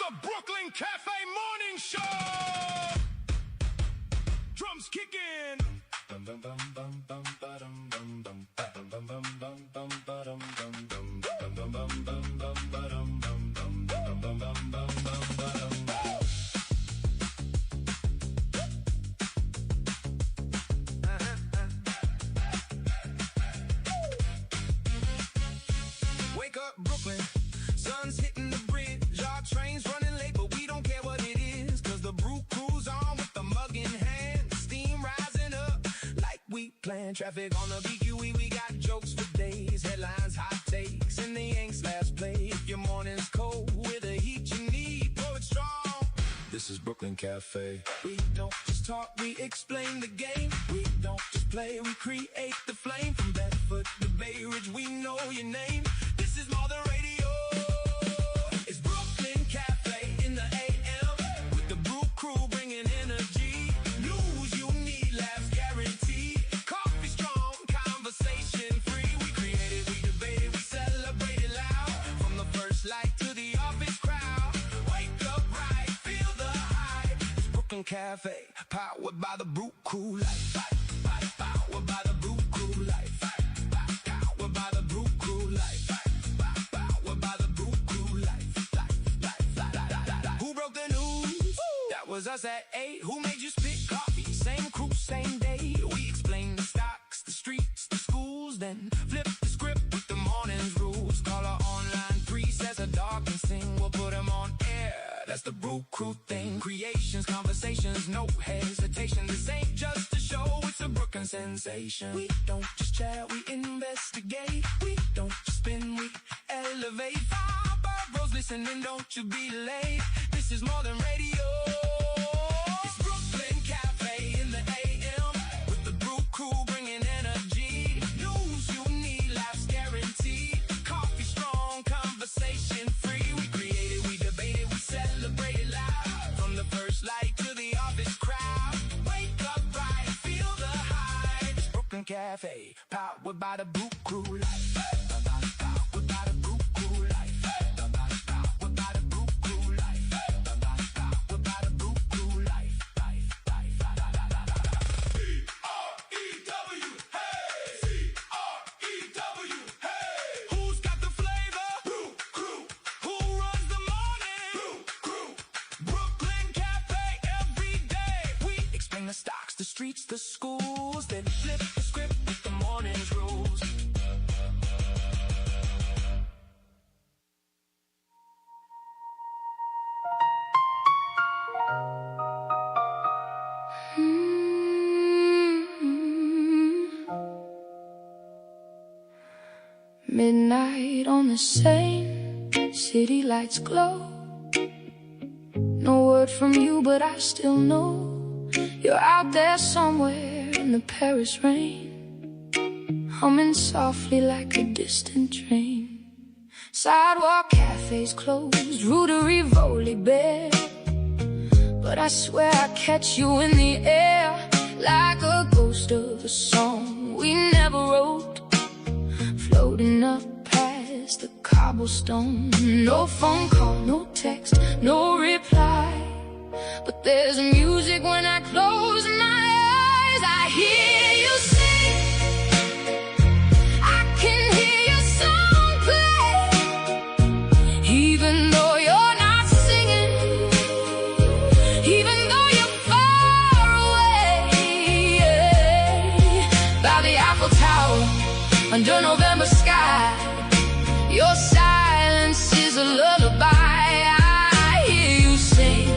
the Brooklyn Cafe Morning Show. Drums kicking. Wake up, Brooklyn. Sun's hitting the bridge. Our train's running late, but we don't care what it is. Cause the Brew Crew's on with the mug in hand. Steam rising up like we planned. Traffic on the BQE, we got jokes for days. Headlines, hot takes, and the Yanks last play. If your morning's cold with the heat you need, pour it strong. This is Brooklyn Cafe. We don't just talk, we explain the game. We don't just play, we create the flame. From Bedford to Bay Ridge, we know your name. This is more than radio. It's Brooklyn Cafe in the AM. With the Brew Crew bringing energy. News you need, laughs guaranteed. Coffee strong, conversation free. We created, we debated, we celebrated loud. From the first light to the office crowd. Wake up right, feel the hype. It's Brooklyn Cafe, powered by the Brew Crew. Powered by the Brew Crew. Powered by the Brew Crew. Who broke the news? That was us at 8. Who made you spit coffee? Same crew, same day. We explain the stocks, the streets, the schools, then flip the script with the morning's rules. Call our online priest as a dog can sing. We'll put him on air. That's the Brew Crew thing. Creations, conversations, no hesitation. This ain't just a show, it's a Brooklyn sensation. We don't just chat, we investigate. We don't just spin, we elevate. Five bros listening, don't you be late. This is more than radio. It's Brooklyn Cafe in the AM. With the Brew Crew bringing energy. News you need, laughs guaranteed. Coffee strong, conversation free. We created, we debated, we celebrated loud. From the first light to the office crowd. Wake up right, feel the hype. It's Brooklyn Cafe, powered by the Brew Crew. Powered by the Brew Crew. Powered by the Brew Crew. Powered by the Brew Crew. C-R-E-W, hey! C-R-E-W, hey! Who's got the flavor? Brew Crew. Who runs the morning? Brew Crew. Brooklyn Cafe every day. We explain the stocks, the streets, the schools, then flip the script with the morning's rules. Midnight on the Seine, city lights glow. No word from you, but I still know you're out there somewhere in the Paris rain, humming softly like a distant train. Sidewalk cafes closed, Rue de Rivoli bare, but I swear I catch you in the air, like a ghost of a song we never wrote, floating up past the cobblestone. No phone call, no text, no reply, but there's music when I close my eyes. I hear you sing, I can hear your song play, even though you're not singing, even though you're far away, by the Eiffel Tower, under November sky. Your silence is a lullaby. I hear you sing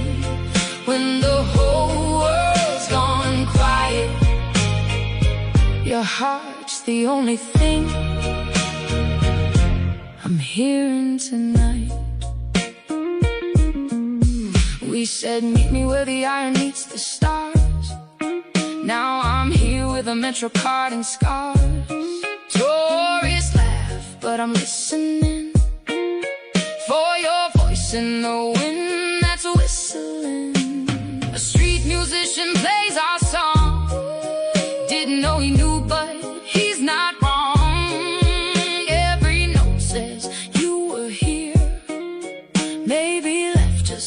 when the whole world's gone quiet. Your heart's the only thing I'm hearing tonight. We said meet me where the iron meets the stars. Now I'm here with a Metro card and scars. Tourists laugh, but I'm listening for your voice in the wind that's whistling. A street musician plays our song. Didn't know he knew, but he's not wrong. Every note says you were here, maybe left just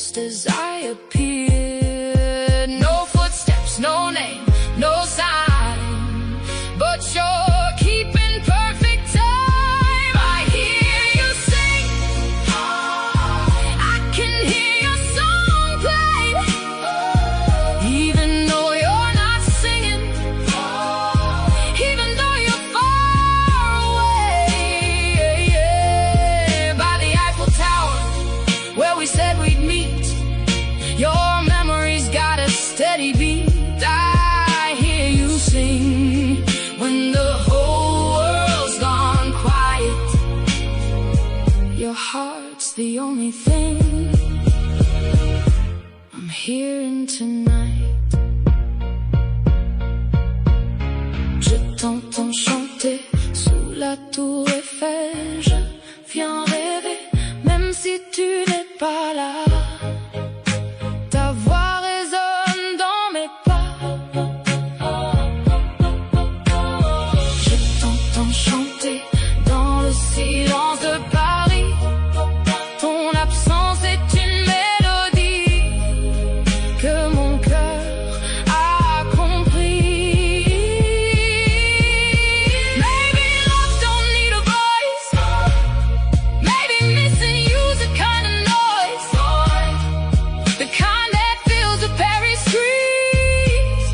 Your heart's the only thing I'm hearing tonight. Je t'entends chanter sous la tour Eiffel. Je viens rêver, même si tu n'es pas là. Ta voix résonne dans mes pas. Je t'entends chanter dans le silence de Paris. Ton absence est une mélodie que mon cœur a compris. Maybe love don't need a voice. Maybe missing you's a kind of noise, the kind that fills the Paris streets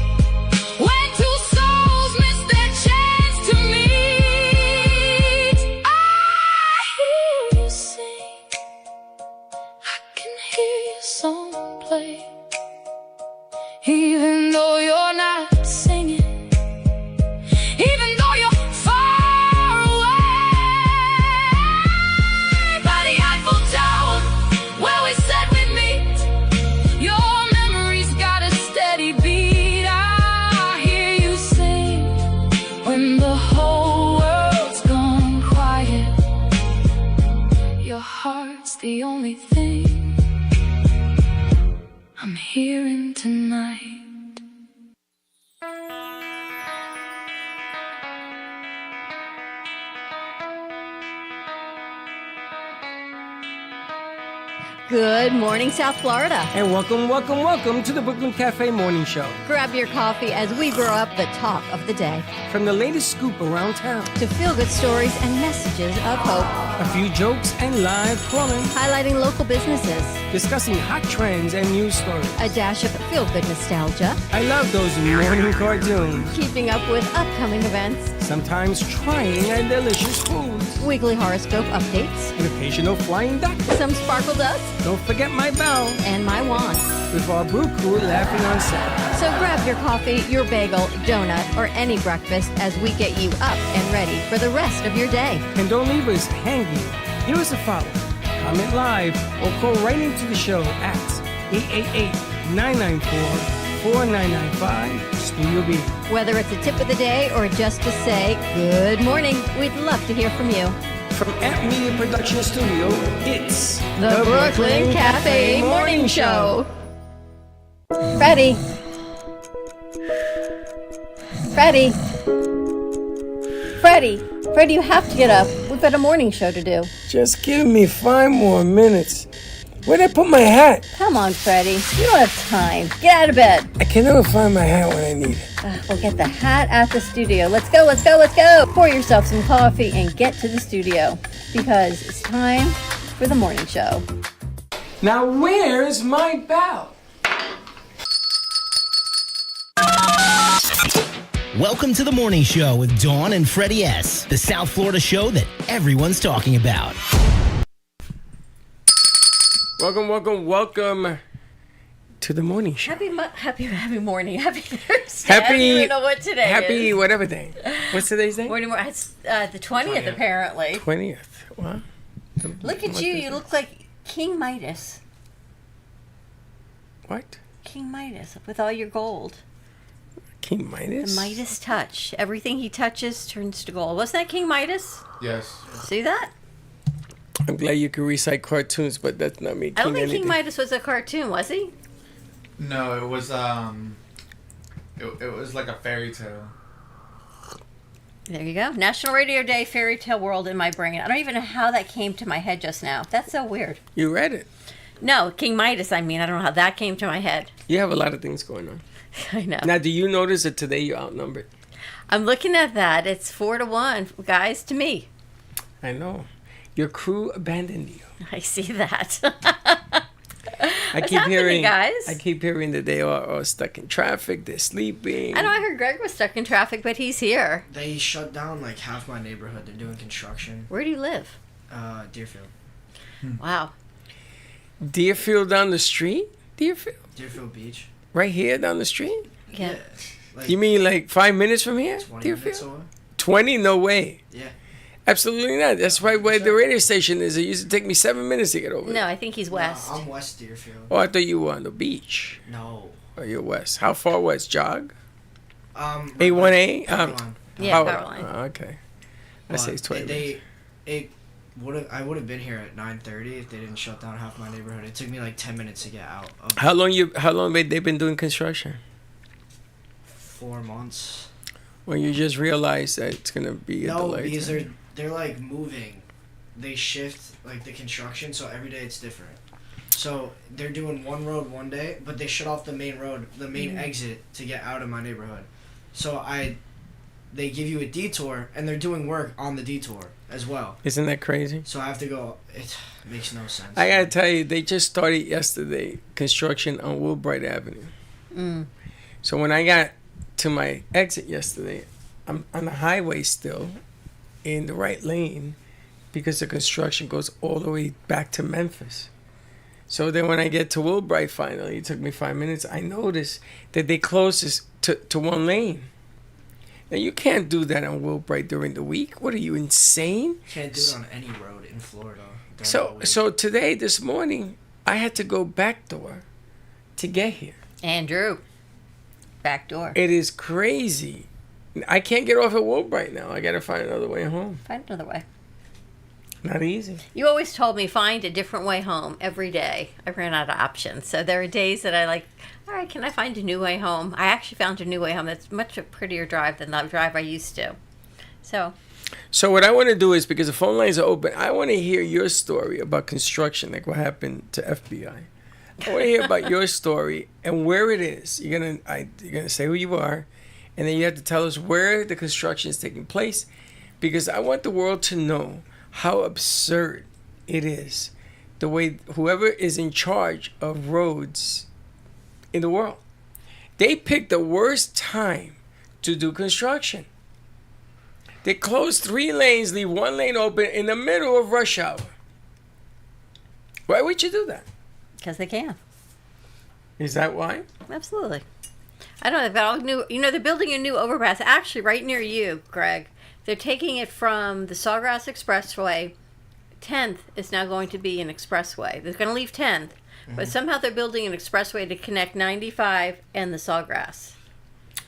when two souls miss their chance to meet. I hear you sing, I can hear your song play, even though you're not singing, even though you're far away. By the Eiffel Tower, where we said we'd meet, your memory's got a steady beat. I hear you sing when the whole world's gone quiet. Your heart's the only thing I'm hearing tonight. Good morning, South Florida. And welcome to the Brooklyn Cafe Morning Show. Grab your coffee as we brew up the talk of the day. From the latest scoop around town, To feel-good stories and messages of hope. a few jokes and live calling, Highlighting local businesses. discussing hot trends and news stories. A dash of feel-good nostalgia. I love those morning cartoons. Keeping up with upcoming events. Sometimes trying and delicious foods. Weekly horoscope updates. An occasional flying duck. Some sparkle dust. Don't forget my bell. And my wand. With our Brew Crew laughing on set. So grab your coffee, your bagel, donut, or any breakfast as we get you up and ready for the rest of your day. And don't leave us hanging. Give us a follow. Comment live or call right into the show at 888-994-4995 Studio B. Whether it's a tip of the day or just to say good morning, we'd love to hear from you. From Amp Media Production Studio, it's The Brooklyn Cafe Morning Show. Freddie. Freddie. Freddie. Freddie, you have to get up. We've got a morning show to do. Just give me 5 more minutes. Where'd I put my hat? Come on, Freddie. You don't have time. Get out of bed. I can never find my hat when I need it. We'll get the hat at the studio. Let's go, let's go, let's go. Pour yourself some coffee and get to the studio because it's time for the morning show. Now where's my bell? Welcome to the morning show with Dawn and Freddie S., the South Florida show that everyone's talking about. Welcome to the morning show. Happy morning. Happy Thursday. I don't even know what today is. Happy whatever day. What's today's day? Morning. It's the 20th, apparently. 20th. Wow. Look at you. You look like King Midas. What? King Midas with all your gold. King Midas? The Midas touch. Everything he touches turns to gold. Wasn't that King Midas? Yes. See that? I'm glad you can recite cartoons, but that's not me. I don't think King Midas was a cartoon, was he? No, it was it was like a fairy tale. There you go. National Radio Day, Fairy Tale World in my brain. I don't even know how that came to my head just now. That's so weird. You read it. No, King Midas, I mean. I don't know how that came to my head. You have a lot of things going on. I know. Now, do you notice that today you're outnumbered? I'm looking at that. It's 4-1, guys, to me. I know. Your crew abandoned you. I see that. I keep hearing, guys? I keep hearing that they are stuck in traffic. They're sleeping. I know. I heard Greg was stuck in traffic, but he's here. They shut down like half my neighborhood. They're doing construction. Where do you live? Deerfield. Wow. Deerfield down the street? Deerfield Beach. Right here down the street? Yeah. Like You mean like 5 minutes from here? 20 Deerfield? minutes over? 20? No way. Yeah. Absolutely not. That's right where the radio station is. It used to take me 7 minutes to get over No, there. I think he's west. I'm West Deerfield. Oh, I thought you were on the beach. No. Oh, you're west. How far west? Jog? A1A? A1A? Yeah, Powerline. Oh, okay. I say it's 20 minutes. I would have been here at 9:30 if they didn't shut down half my neighborhood. It took me like 10 minutes to get out. How long have they been doing construction? 4 months. When you just realize that it's gonna be a delay. No, because they're like moving. They shift like the construction, so every day it's different. So they're doing one road one day, but they shut off the main road, the main exit to get out of my neighborhood. So they give you a detour, and they're doing work on the detour as well. Isn't that crazy? So I have to go. It makes no sense. I gotta tell you, they just started yesterday construction on Woolbright Avenue. So when I got to my exit yesterday, I'm on the highway still, in the right lane, because the construction goes all the way back to Memphis. So then when I get to Woolbright finally, it took me 5 minutes, I noticed that they closed this to one lane. Now you can't do that on Woolbright during the week. What are you, insane? Can't do it on any road in Florida. So today, this morning, I had to go back door to get here. Andrew, back door. It is crazy. I can't get off at Woolbright now. I got to find another way home. Find another way. Not easy. You always told me find a different way home every day. I ran out of options. So there are days that I like, all right, can I find a new way home? I actually found a new way home that's much a prettier drive than the drive I used to. So what I want to do is, because the phone lines are open, I want to hear your story about construction, like what happened to FBI. I want to hear about your story and where it is. You're gonna say who you are, and then you have to tell us where the construction is taking place, because I want the world to know how absurd it is, the way whoever is in charge of roads in the world, they picked the worst time to do construction. They close 3 lanes, leave 1 lane open in the middle of rush hour. Why would you do that? because they can. Is that why? Absolutely. I don't know. They've all new. You know, they're building a new overpass actually right near you, Greg. They're taking it from the Sawgrass Expressway. 10th is now going to be an expressway. They're going to leave 10th, but somehow they're building an expressway to connect 95 and the Sawgrass.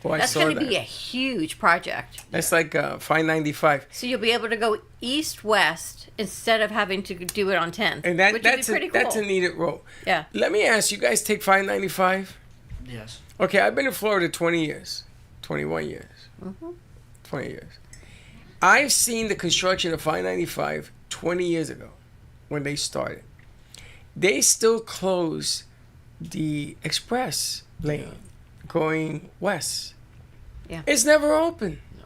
Oh, That's going to be a huge project. That's like 595. So you'll be able to go east-west instead of having to do it on 10th, And which would be pretty cool. that's a needed road. Yeah. Let me ask you guys, take 595? Yes. Okay, I've been in Florida 20 years. 21 years. 20 years. I've seen the construction of 595 20 years ago when they started. They still close the express lane going west. Yeah. It's never open. No.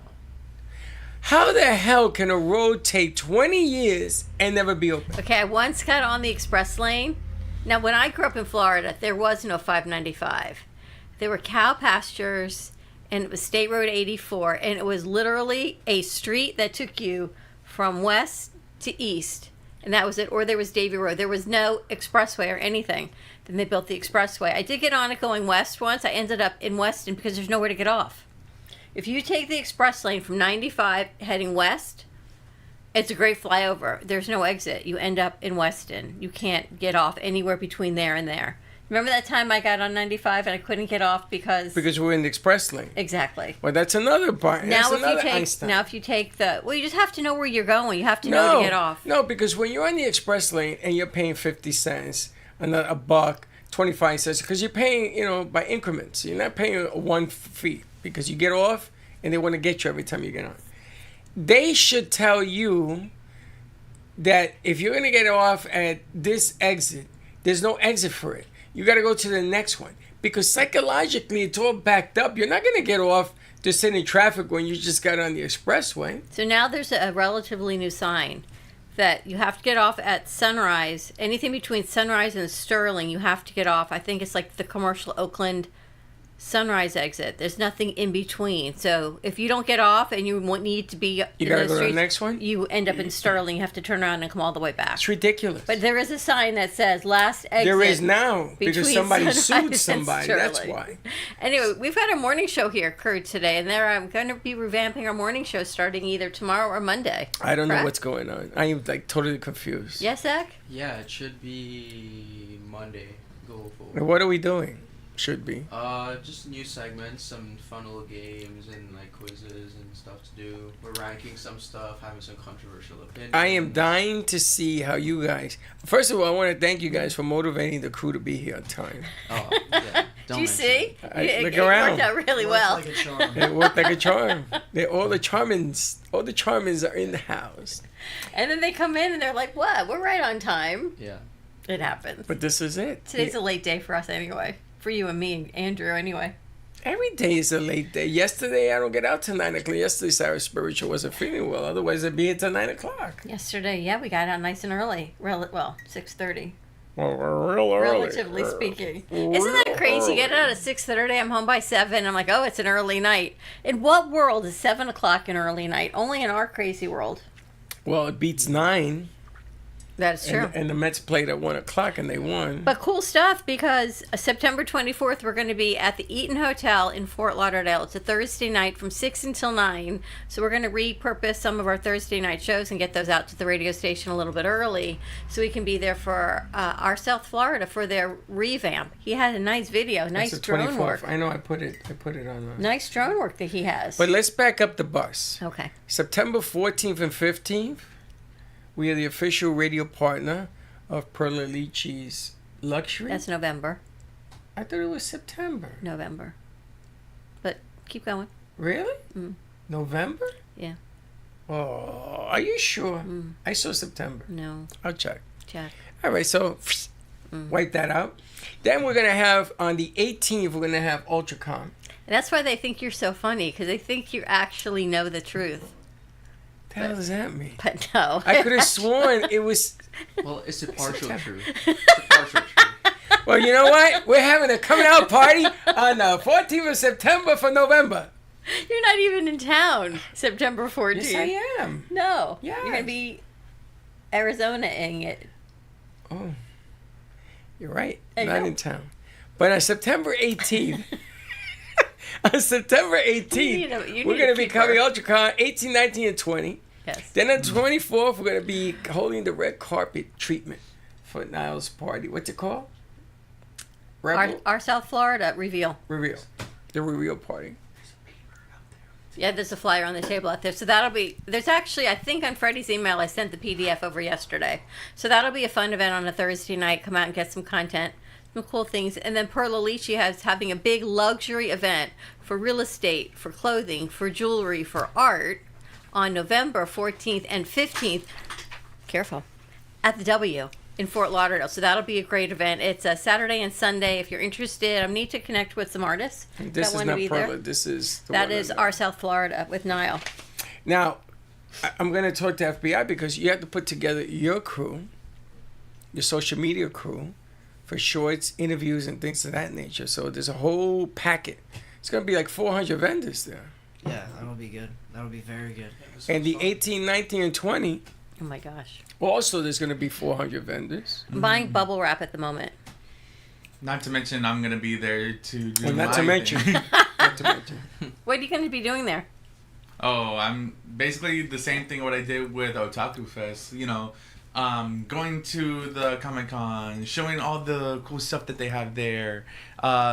How the hell can a road take 20 years and never be open? Okay, I once got on the express lane. Now, when I grew up in Florida, there was no 595. There were cow pastures, and it was State Road 84, and it was literally a street that took you from west to east, and that was it. Or there was Davie Road. There was no expressway or anything. Then they built the expressway. I did get on it going west once. I ended up in Weston because there's nowhere to get off. If you take the express lane from 95 heading west, it's a great flyover. There's no exit. You end up in Weston. You can't get off anywhere between there and there. Remember that time I got on 95 and I couldn't get off because we're in the express lane. Exactly. Well, that's another part. Now if you take you just have to know where you're going. You have to know to get off. No, because when you're on the express lane and you're paying 50 cents, a buck, 25 cents, because you're paying, by increments. You're not paying one fee because you get off and they want to get you every time you get on. They should tell you that if you're going to get off at this exit, there's no exit for it. You got to go to the next one because psychologically it's all backed up. You're not going to get off to sit in traffic when you just got on the expressway. So now there's a relatively new sign that you have to get off at Sunrise. Anything between Sunrise and Sterling, you have to get off. I think it's like the commercial Oakland Sunrise exit. There's nothing in between. So if you don't get off and you need to be You gotta go to the next one? you end up in Sterling. You have to turn around and come all the way back. It's ridiculous. But there is a sign that says last exit. There is now, because between somebody Sunrise sued and somebody. That's Sterling. why. Anyway, we've got a morning show here, Kurt, today, and I'm going to be revamping our morning show starting either tomorrow or Monday. I don't know Correct? what's going on. I am like totally confused. Yes, Zach? Yeah, it should be Monday. Go for. What are we doing? Should be. Just new segments, some fun little games and like quizzes and stuff to do. We're ranking some stuff, having some controversial opinions. I am dying to see how you guys. First of all, I want to thank you guys for motivating the crew to be here on time. Oh, yeah. Do you see? Look It around. worked out really well. Like a charm. It worked like a charm. All the charmins are in the house. And then they come in and they're like, what? We're right on time. Yeah. It happens. But this is it. Today's a late day for us anyway. For you and me and Andrew anyway. Every day is a late day. Yesterday, I don't get out till 9 o'clock. Yesterday, Sarah Spiritual wasn't feeling well. Otherwise, I'd be here till 9 o'clock. Yesterday, yeah, we got out nice and early. Well, 6:30. Well, we're real early. Relatively speaking. Isn't that crazy? You get out at 6:30, I'm home by 7. I'm like, oh, it's an early night. In what world is 7 o'clock an early night? Only in our crazy world. Well, it beats 9. That's true. And the Mets played at 1 o'clock and they won. But cool stuff, because September 24th, we're going to be at the Eaton Hotel in Fort Lauderdale. It's a Thursday night from 6 until 9. So we're going to repurpose some of our Thursday night shows and get those out to the radio station a little bit early so we can be there for our South Florida for their revamp. He had a nice video, nice That's the drone 24th. work. I know, I put it on. Nice drone work that he has. But let's back up the bus. Okay. September 14th and 15th, we are the official radio partner of Perla Lychee's Luxury. That's November. I thought it was September. November. But keep going. Really? Mm. November? Yeah. Oh, are you sure? I saw September. No. I'll check. Check. All right, so wipe that out. Then we're going to have, on the 18th, we're going to have UltraCon. And that's why they think you're so funny, because they think you actually know the truth. What the hell does that mean? But no. I could have sworn it was... Well, it's a partial truth. It's a partial truth. Well, you know what? We're having a coming out party on the 14th of September for November. You're not even in town September 14th. Yes, I am. No. Yes. You're going to be Arizona-ing it. Oh, you're right. I Not know. in town. But on September 18th... on September 18th, You need we're going to be keep coming her. UltraCon 18, 19, and 20. Yes. Then on the 24th, we're going to be holding the red carpet treatment for Niall's party. What's it called? Rebel? Our South Florida reveal. Reveal. The reveal party. Yeah, there's a flyer on the table out there. So that'll be, there's actually, I think on Freddie's email, I sent the PDF over yesterday. So that'll be a fun event on a Thursday night. Come out and get some content, some cool things. And then Perla Lychee is having a big luxury event for real estate, for clothing, for jewelry, for art on November 14th and 15th. Careful. At the W in Fort Lauderdale. So that'll be a great event. It's a Saturday and Sunday. If you're interested, I need to connect with some artists This that is want to not be Perla. there. This is the That one is on our South Florida with Niall. Now, I'm going to talk to FBI because you have to put together your crew, your social media crew, for shorts, interviews, and things of that nature. So there's a whole packet. It's going to be like 400 vendors there. Yeah, that'll be good. That'll be very good. And the 18, 19, and 20, Oh my gosh. also there's going to be 400 vendors. I'm buying bubble wrap at the moment. Not to mention, I'm gonna be there to do And not my to mention, thing. not to mention. What are you going to be doing there? Oh, I'm basically the same thing what I did with Otaku Fest. You know, going to the Comic-Con, showing all the cool stuff that they have there,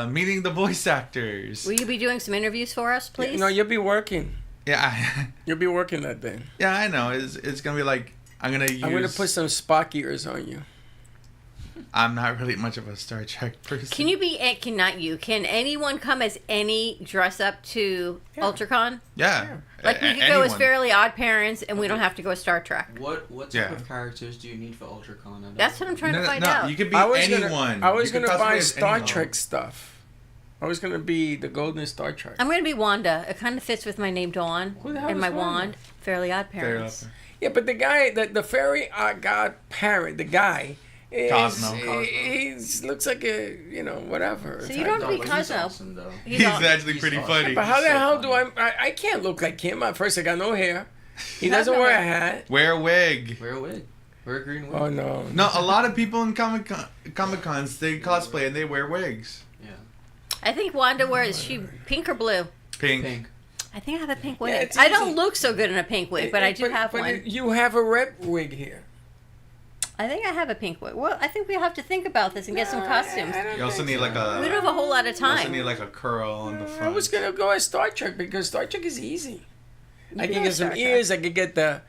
meeting the voice actors. Will you be doing some interviews for us, please? No, you'll be working. Yeah, You'll be working that day. yeah, I know. It's gonna be like I'm gonna use. I'm going to put some Spock ears on you. I'm not really much of a Star Trek person. Can you be, not you, can anyone come as any dress up to Yeah. UltraCon? Yeah. Like we could go as Fairly Odd Parents and we don't have to go as Star Trek. What type Yeah. of characters do you need for UltraCon? I don't That's what I'm trying No, to no, find no. out. You could be I was anyone. Gonna, I was You could going to cosplay buy as Star anyone. Trek stuff. I was going to be the golden Star Trek. I'm going to be Wanda. It kind of fits with my name, Dawn. Who the hell And is my Wanda? wand. Fairly Odd Fair Parents. enough. Yeah, but the guy, the fairy god parent, the guy Cosmo. He looks like a, whatever. So you don't have to be but he's Cosmo. awesome, though. He's actually He's pretty awesome. funny. But how the so hell do funny. I can't look like him. At first, I got no hair. He You have doesn't no wear a hair. hat. Wear a wig. Wear a wig. Wear a green wig. Oh, no. No, a lot of people in Comic Cons they cosplay and they wear wigs. Yeah. I think Wanda wears, is she pink or blue? Pink. Pink. I think I have a pink wig. Yeah, it's I don't easy. look so good in a pink wig, but I do have one. You have a red wig here. I think I have a pink wig. Well, I think we have to think about this and get some costumes. You also need like a. We don't have a whole lot of You also time. need like a curl on the I front. was gonna go as Star Trek because Star Trek is easy. I can can go get some Star Trek. ears. I could get the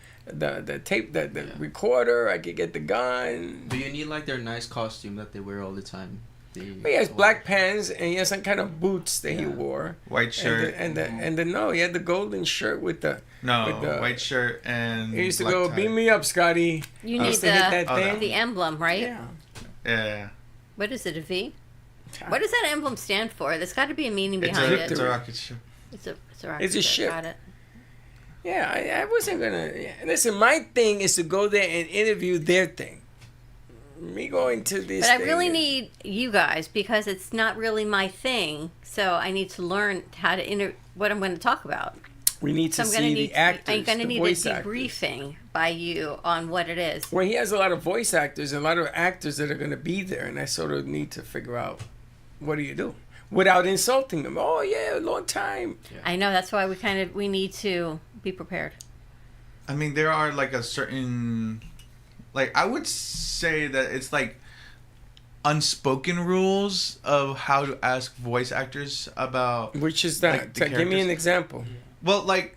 tape, the recorder. I could get the gun. But you need like their nice costume that they wear all the time. But he has black pants and he has some kind of boots that he wore. White shirt. And he had the golden shirt with the white shirt and. He used to black go, tie. beam me up, Scotty. You I need used to hit that thing. the emblem, right? Yeah. Yeah. What is it, a V? What does that emblem stand for? There's got to be a meaning It's behind a, it. it's a rocket ship. It's a rocket It's a ship. Got it. Yeah, I wasn't gonna. Yeah. Listen, my thing is to go there and interview their thing. Me going to this. But I thing really and- need you guys because it's not really my thing. So I need to learn how to what I'm going to talk about. We need So to I'm going to see need the actors. I'm going to the need a voice actors. debriefing by you on what it is. Well, he has a lot of voice actors and a lot of actors that are going to be there, and I sort of need to figure out what do you do without insulting them. Oh yeah, a long time. I know that's why we need to be prepared. I mean, there are like a certain, like I would say that it's like unspoken rules of how to ask voice actors about. Which is that? Like, the Give me an characters. example. Well, like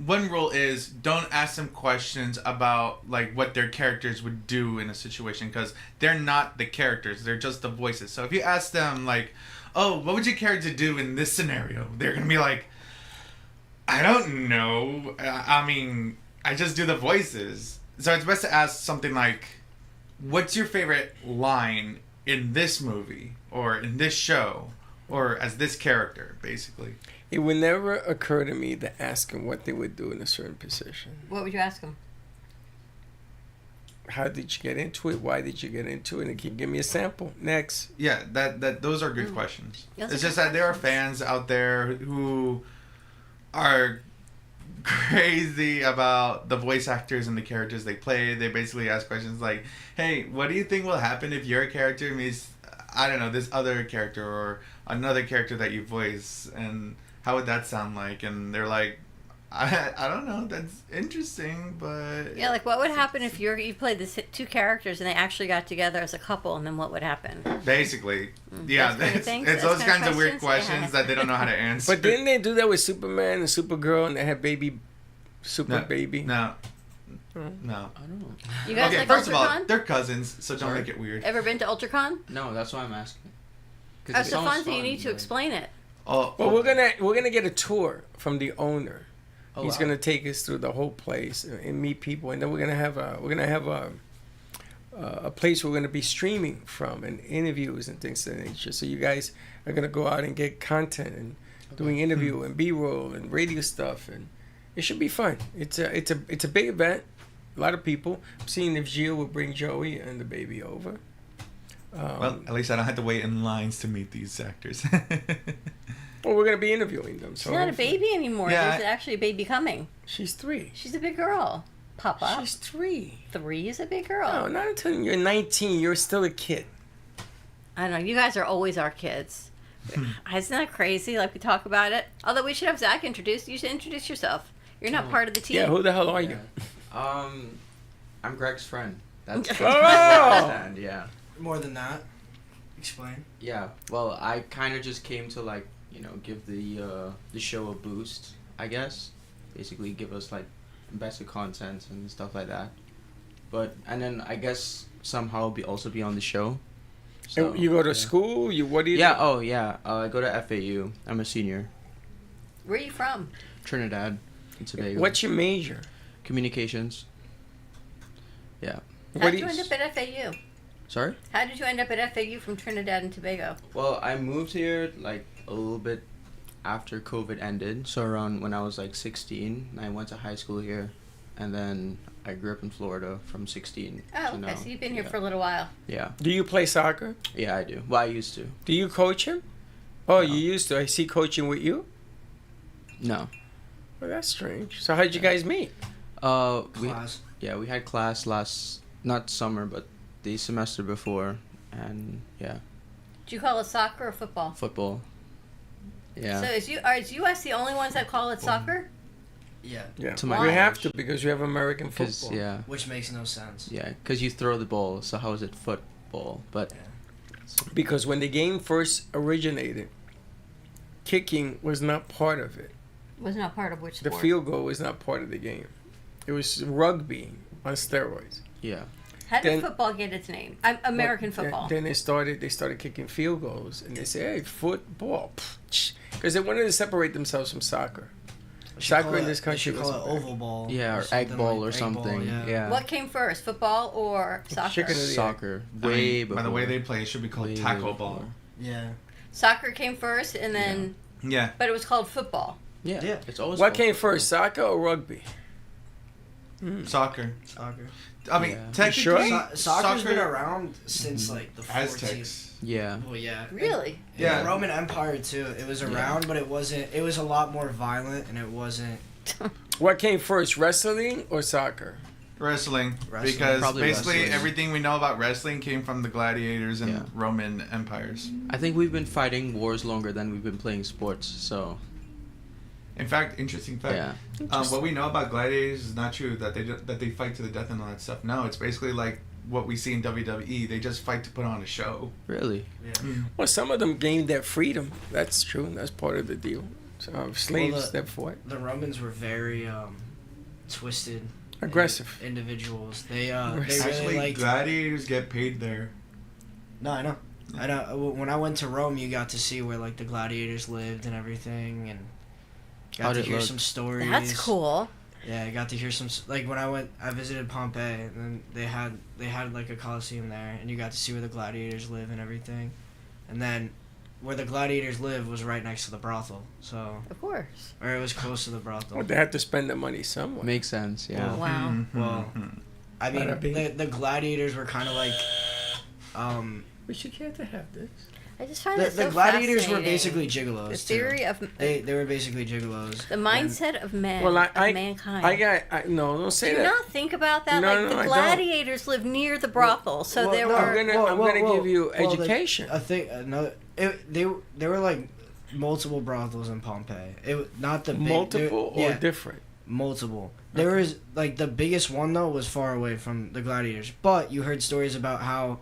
one rule is don't ask them questions about like what their characters would do in a situation because they're not the characters; they're just the voices. So if you ask them like, "Oh, what would your character do in this scenario?" They're gonna be like, "I don't know. I mean, I just do the voices." So it's best to ask something like, "What's your favorite line in this movie or in this show or as this character?" Basically. It would never occur to me to ask them what they would do in a certain position. What would you ask them? How did you get into it? Why did you get into it? And can you give me a sample? Next. Yeah, that those are good questions. Those It's are just good that there are questions. fans out there who are crazy about the voice actors and the characters they play. They basically ask questions like, "Hey, what do you think will happen if your character meets, I don't know, this other character or another character that you voice, and how would that sound like?" And they're like, I don't know, that's interesting, but Yeah, like what would happen if you played the two characters and they actually got together as a couple, and then what would happen? basically, yeah, Those kind of it's, things? it's Those those kind of kinds of weird questions? questions Yeah. that they don't know how to answer. But didn't they do that with Superman and Supergirl and they had Super No, Baby? No. I No. don't know. You guys Okay, like first of all, UltraCon? they're cousins, so don't Sorry? make it weird. Ever been to UltraCon? No, that's why I'm asking. Oh, it so sounds fun, so you need to but- explain it. Oh, Well, we're gonna get a tour from the owner. Oh, He's wow. gonna take us through the whole place and meet people, and then we're gonna have a place we're gonna be streaming from and interviews and things of that nature. So you guys are gonna go out and get content and doing interview and B-roll and radio stuff, and it should be fun. It's a big event, a lot of people. I'm seeing if Gio will bring Joey and the baby over. well, at least I don't have to wait in lines to meet these actors. Well, we're gonna be interviewing them. So She's not a hopefully- baby anymore. Yeah. There's actually a baby coming. She's 3. She's a big girl. Papa. She's 3. 3 is a big girl. No, not until you're 19. You're still a kid. I don't know. You guys are always our kids. Isn't that crazy? Like we talk about it. Although we should have Zach introduced. You should introduce yourself. You're not part of the team. Yeah, who the hell are you? I'm Greg's friend. That's Oh! I understand, yeah. More than that. Explain. Yeah. Well, I kind of just came to like, give the show a boost, I guess. Basically give us like better content and stuff like that. And then I guess somehow also be on the show. So, And you go to yeah. school? What do you Yeah, do? oh yeah. I go to FAU. I'm a senior. Where are you from? Trinidad and Tobago. What's your major? Communications. Yeah. How What did do you you- end up at FAU? Sorry? How did you end up at FAU from Trinidad and Tobago? Well, I moved here like a little bit after COVID ended. So around when I was like 16, I went to high school here, and then I grew up in Florida from 16 Oh, to okay. now. So you've been here Yeah. for a little while. Yeah. Do you play soccer? Yeah, I do. Well, I used to. Do you coach him? Oh, No. you used to. I see coaching with you. No. Well, that's strange. So how'd you guys meet? We Class. we had class not summer, but the semester before, and yeah, Do you call it soccer or football? football. Yeah. So is U.S. the only ones that call it soccer? Yeah, Yeah, To my we have knowledge. to because we have American Because football. yeah, which makes no sense. you throw the ball. So how is it football? But Because when the game first originated, kicking was not part of it. Was not part of which The sport? field goal was not part of the game. It was rugby on steroids. yeah, How did then- football get its name? American Well, football. Then they started kicking field goals, and they said, "Hey, football," because they wanted to separate themselves from soccer. They should Soccer call in it- this country they should call wasn't it bad. oval ball. yeah, or something egg ball like or egg ball, something. Yeah. What came first, football or soccer? Chicken of the egg. Soccer. I Way mean, before. by the way they play, it should be called Way tackle before. ball. Yeah. Soccer came first, and then, Yeah. but it was called football. Yeah. Yeah. It's always. What called came football. first, soccer or rugby? Soccer. Soccer. I mean, Yeah. technically, sure? Soccer's been soccer- around since like the 14th. Aztecs. Yeah. Well, yeah. Really? Yeah. The Roman Empire too. It was around, but it wasn't. It was a lot more violent, and it wasn't. What came first, wrestling or soccer? Wrestling, Wrestling. because Probably basically wrestling. everything we know about wrestling came from the gladiators and Yeah. Roman empires. I think we've been fighting wars longer than we've been playing sports. So In fact, interesting fact. yeah. What we know about gladiators is not true. That they fight to the death and all that stuff. No, it's basically like what we see in WWE. They just fight to put on a show. Really. Well, some of them gained their freedom. That's true. That's part of the deal. So, slaves that fought. The Romans were very twisted, Aggressive. individuals. They Aggressive. really Actually, liked. gladiators get paid there. No, I know. I know. When I went to Rome, you got to see where like the gladiators lived and everything, and got How'd to it hear look? some stories. That's cool. Yeah, I got to hear some. Like when I visited Pompeii, and then they had like a coliseum there, and you got to see where the gladiators live and everything, and then where the gladiators live was right next to the brothel, so Of course. or it was close to the brothel. Well, they had to spend the money somewhere. Makes sense. Yeah. Well, Wow. Well, I mean, Bada bing. the gladiators were kind of like, We should care to have this. I just find the it so gladiators were fascinating. basically gigolos. The too. theory of They were basically gigolos. the mindset of men, Well, of mankind. no, don't say Do you that. not think about that? No, like no, the I don't. gladiators lived near the brothel, so Well, there no, were. I'm gonna give you well, education. I think another. They were like multiple brothels in Pompeii. Not the big, Multiple or yeah, different? multiple. There was like the biggest one though was far away from the gladiators, but you heard stories about how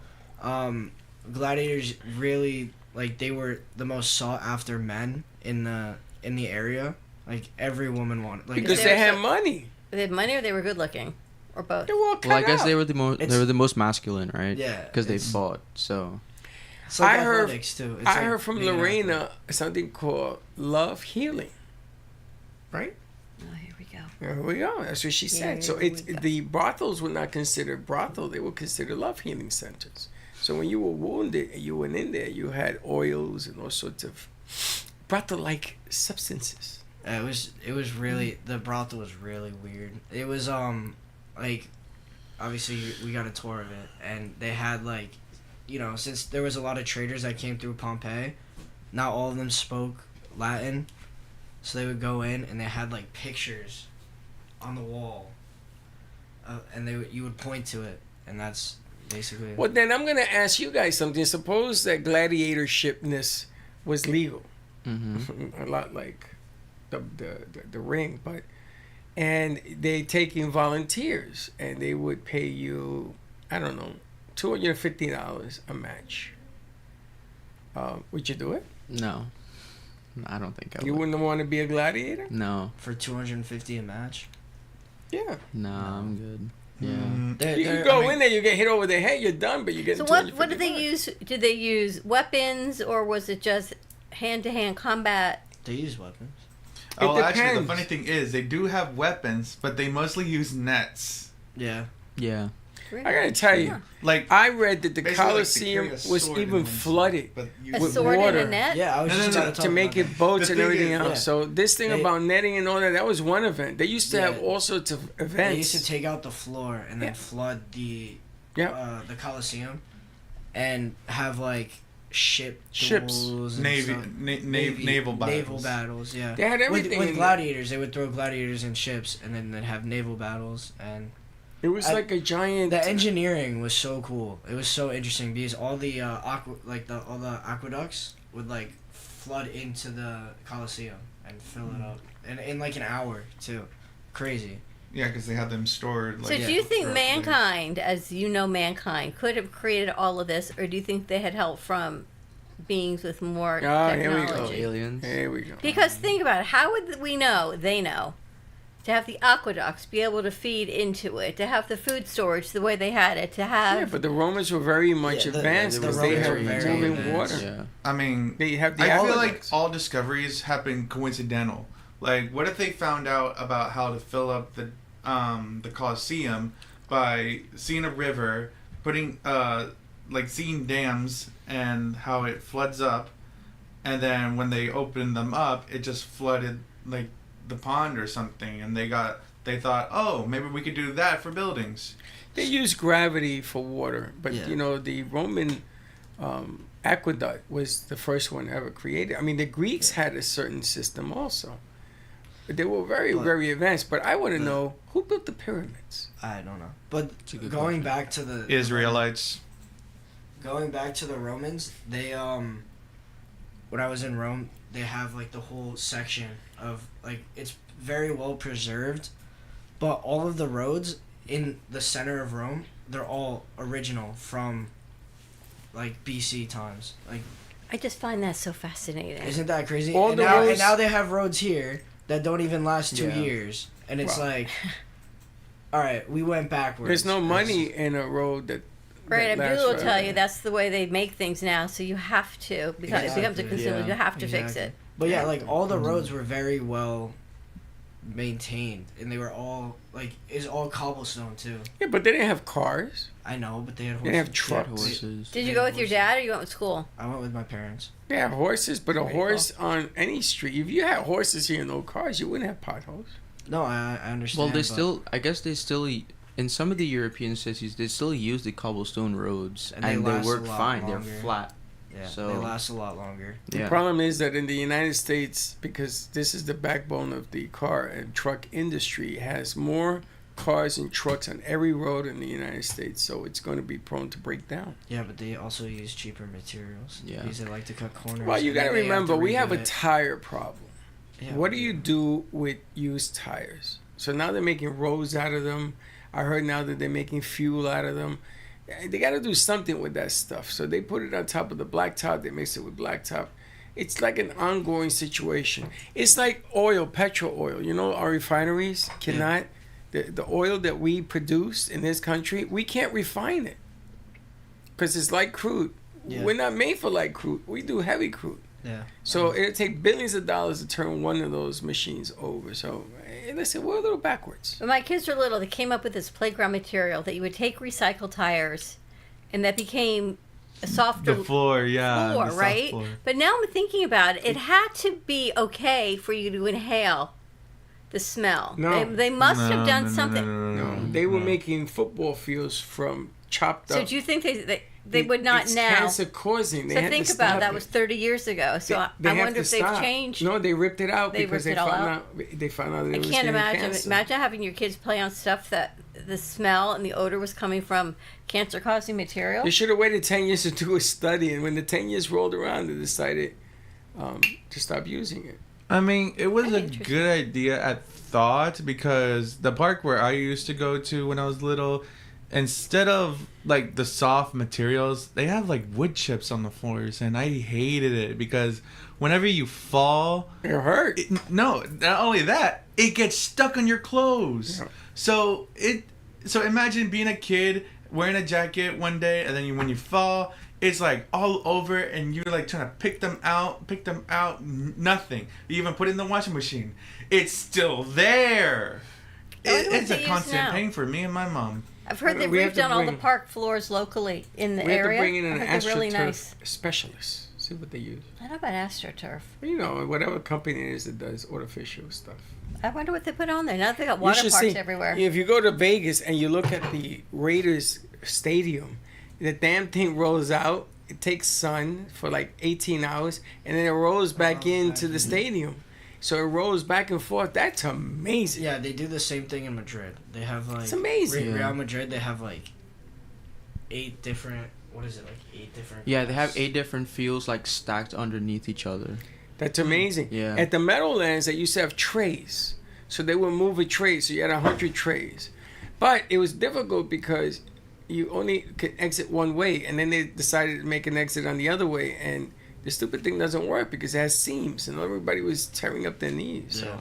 gladiators really like they were the most sought after men in the area. Like every woman wanted. Like Because they they were had so- money. They had money or they were good looking, or both. They were all cut Well, I guess out. they were the most. They It's- were the most masculine, right? Yeah, Because they it's- fought. So it's like I heard- athletics too. It's I like heard from being an Lorena athlete. something called love healing. Right? Oh, here we go. There we go. That's what she said. So Here it's we go. the brothels were not considered brothel; they were considered love healing centers. So when you were wounded and you went in there, you had oils and all sorts of brothel-like substances. It was really the brothel was really weird. It was like obviously we got a tour of it, and they had like, you know, since there was a lot of traders that came through Pompeii, not all of them spoke Latin, so they would go in and they had like pictures on the wall, and you would point to it, and that's basically. Well, then I'm going to ask you guys something. Suppose that gladiatorshipness was legal, a lot like the ring, but and they taking volunteers, and they would pay you, I don't know, $250 a match. Would you do it? no, I don't think I You would. wouldn't want to be a gladiator? No, For $250 a match. Yeah. no, I'm good. Yeah. Mm, You can go in there, you get hit over the head, you're done, but you get So what did they use? Did they use weapons, or was it just hand-to-hand combat? They use weapons. Oh, actually, the depends. funny thing is they do have weapons, but they mostly use nets. Yeah. Yeah. Really? I gotta tell you, Like I read that the basically, like, to Coliseum carry a was sword even in one flooded but you A with sword water. in a net? Yeah, I was No, just no, about no, to talk to make about it that. boats The and thing everything is- else. Yeah. So this thing They- about netting and all that, that was one event. They used to have Yeah. all sorts of They events. used to take out the floor and then Yeah. flood the Yeah. the Coliseum, and have like ships and Navy, stuff. naval battles. Naval battles, yeah. They had everything with in gladiators. They would throw gladiators in ships, and then they'd have naval battles. And It was like a giant. the engineering was so cool. It was so interesting because all the all the aqueducts would like flood into the Coliseum and fill it up, and in like an hour too. Crazy. Yeah, because they had them stored. Like, So do you think throughout there. mankind, as you know mankind, could have created all of this, or do you think they had help from beings with more Ah, here we go. technology? Aliens. Here we go. Because think about it, how would we know, they know, to have the aqueducts, be able to feed into it, to have the food storage the way they had it, to have... Yeah, but the Romans were very much Yeah, advanced the because they Romans had were very moving advanced. water. Yeah. I mean, They have the I feel like aqueducts. all discoveries happen coincidental. Like, what if they found out about how to fill up the Colosseum by seeing a river, putting like seeing dams and how it floods up, and then when they opened them up, it just flooded like the pond or something, and they thought, oh, maybe we could do that for buildings. They used gravity for water, but Yeah. you know the Roman aqueduct was the first one ever created. I mean, the Greeks had a certain system also, but they were very, But- very advanced. But I want to the- know who built the pyramids. I don't know, but a good going question. back to the Israelites. Going back to the Romans, they when I was in Rome, they have like the whole section of like it's very well preserved, but all of the roads in the center of Rome, they're all original from like BC times. Like, I just find that so fascinating. isn't that crazy? All and, the now, roads- and now they have roads here that don't even last 2 Yeah. years, and it's Wow. like, all right, we went backwards. There's no money in a road that. Right, that and lasts Bill will tell forever. you that's the way they make things now, so you have to, because it becomes a Exactly, consumer, yeah. you have to fix Exactly. it. But yeah, like all the roads were very well maintained, and they were all like is all cobblestone too. Yeah, but they didn't have cars. I know, but they had horses. They have Dead trucks. horses. Did you go with your dad or you went with school? I went with my parents. They have horses, but a There you horse on any street. If you had horses here and no cars, you wouldn't have potholes. No, I understand. Well, they but- still. I guess they still. In some of the European cities, they still use the cobblestone roads, And and they they last work a lot fine. longer. They're flat. Yeah, so- they last a lot longer. The Yeah. problem is that in the United States, because this is the backbone of the car and truck industry, has more cars and trucks on every road in the United States, so it's going to be prone to break down. Yeah, but they also use cheaper materials. Yeah. Because they like to cut corners. Well, you and got to then they remember, we redo have a it. tire problem. Yeah, What do you do with used tires? So now they're making roads out of them. I heard now that they're making fuel out of them. They got to do something with that stuff. So they put it on top of the blacktop. They mix it with blacktop. It's like an ongoing situation. It's like oil, petrol oil. You know, our refineries cannot, the oil that we produce in this country, we can't refine it. Because it's like crude. Yeah. We're not made for light crude. We do heavy crude. Yeah. So it'll take billions of dollars to turn one of those machines over. So, listen, we're a little backwards. When my kids were little, they came up with this playground material that you would take recycled tires, and that became a softer The floor, yeah. floor, the soft right? floor. But now I'm thinking about it, it had to be okay for you to inhale the smell. No. They must have done something. No, they were making football fields from chopped So up. do you think they would not it's now? cancer causing. They So had think to about stop that it. was 30 years ago. So They I have wonder to if they've stop. changed. No, they ripped it out They because ripped they it all found out? out. They found out that I it was can't giving imagine. cancer. Imagine having your kids play on stuff that the smell and the odor was coming from cancer-causing material. They should have waited 10 years to do a study, and when the 10 years rolled around, they decided to stop using it. I mean, it was a Interesting. good idea at thought because the park where I used to go to when I was little, instead of like the soft materials, they have like wood chips on the floors, and I hated it because whenever you fall, It hurt. no, not only that, it gets stuck on your clothes. Yeah. So imagine being a kid wearing a jacket one day, and then when you fall, it's like all over, and you're like trying to pick them out, nothing. You even put it in the washing machine, it's still there. I wonder what It's they a use constant now. pain for me and my mom. I've heard they've We have to redone all the bring- park floors locally in the We have area. to bring in an I heard they're really AstroTurf nice. specialist. See what they use. I don't know about AstroTurf. You know, whatever company it is that does artificial stuff. I wonder what they put on there. Now they got water parks everywhere. If you go to Vegas and you look at the Raiders stadium, the damn thing rolls out. It takes sun for like 18 hours, and then it rolls back into the stadium. So it rolls back and forth. That's amazing. Yeah, they do the same thing in Madrid. They have like It's amazing. Real Madrid. They have like 8 different. What is it like? 8 different. Yeah, they have grass. 8 different fields like stacked underneath each other. That's amazing. Yeah. At the Meadowlands, they used to have trays. So they would move a tray. So you had 100 trays. But it was difficult because you only could exit one way. And then they decided to make an exit on the other way. And the stupid thing doesn't work because it has seams. And everybody was tearing up their knees. So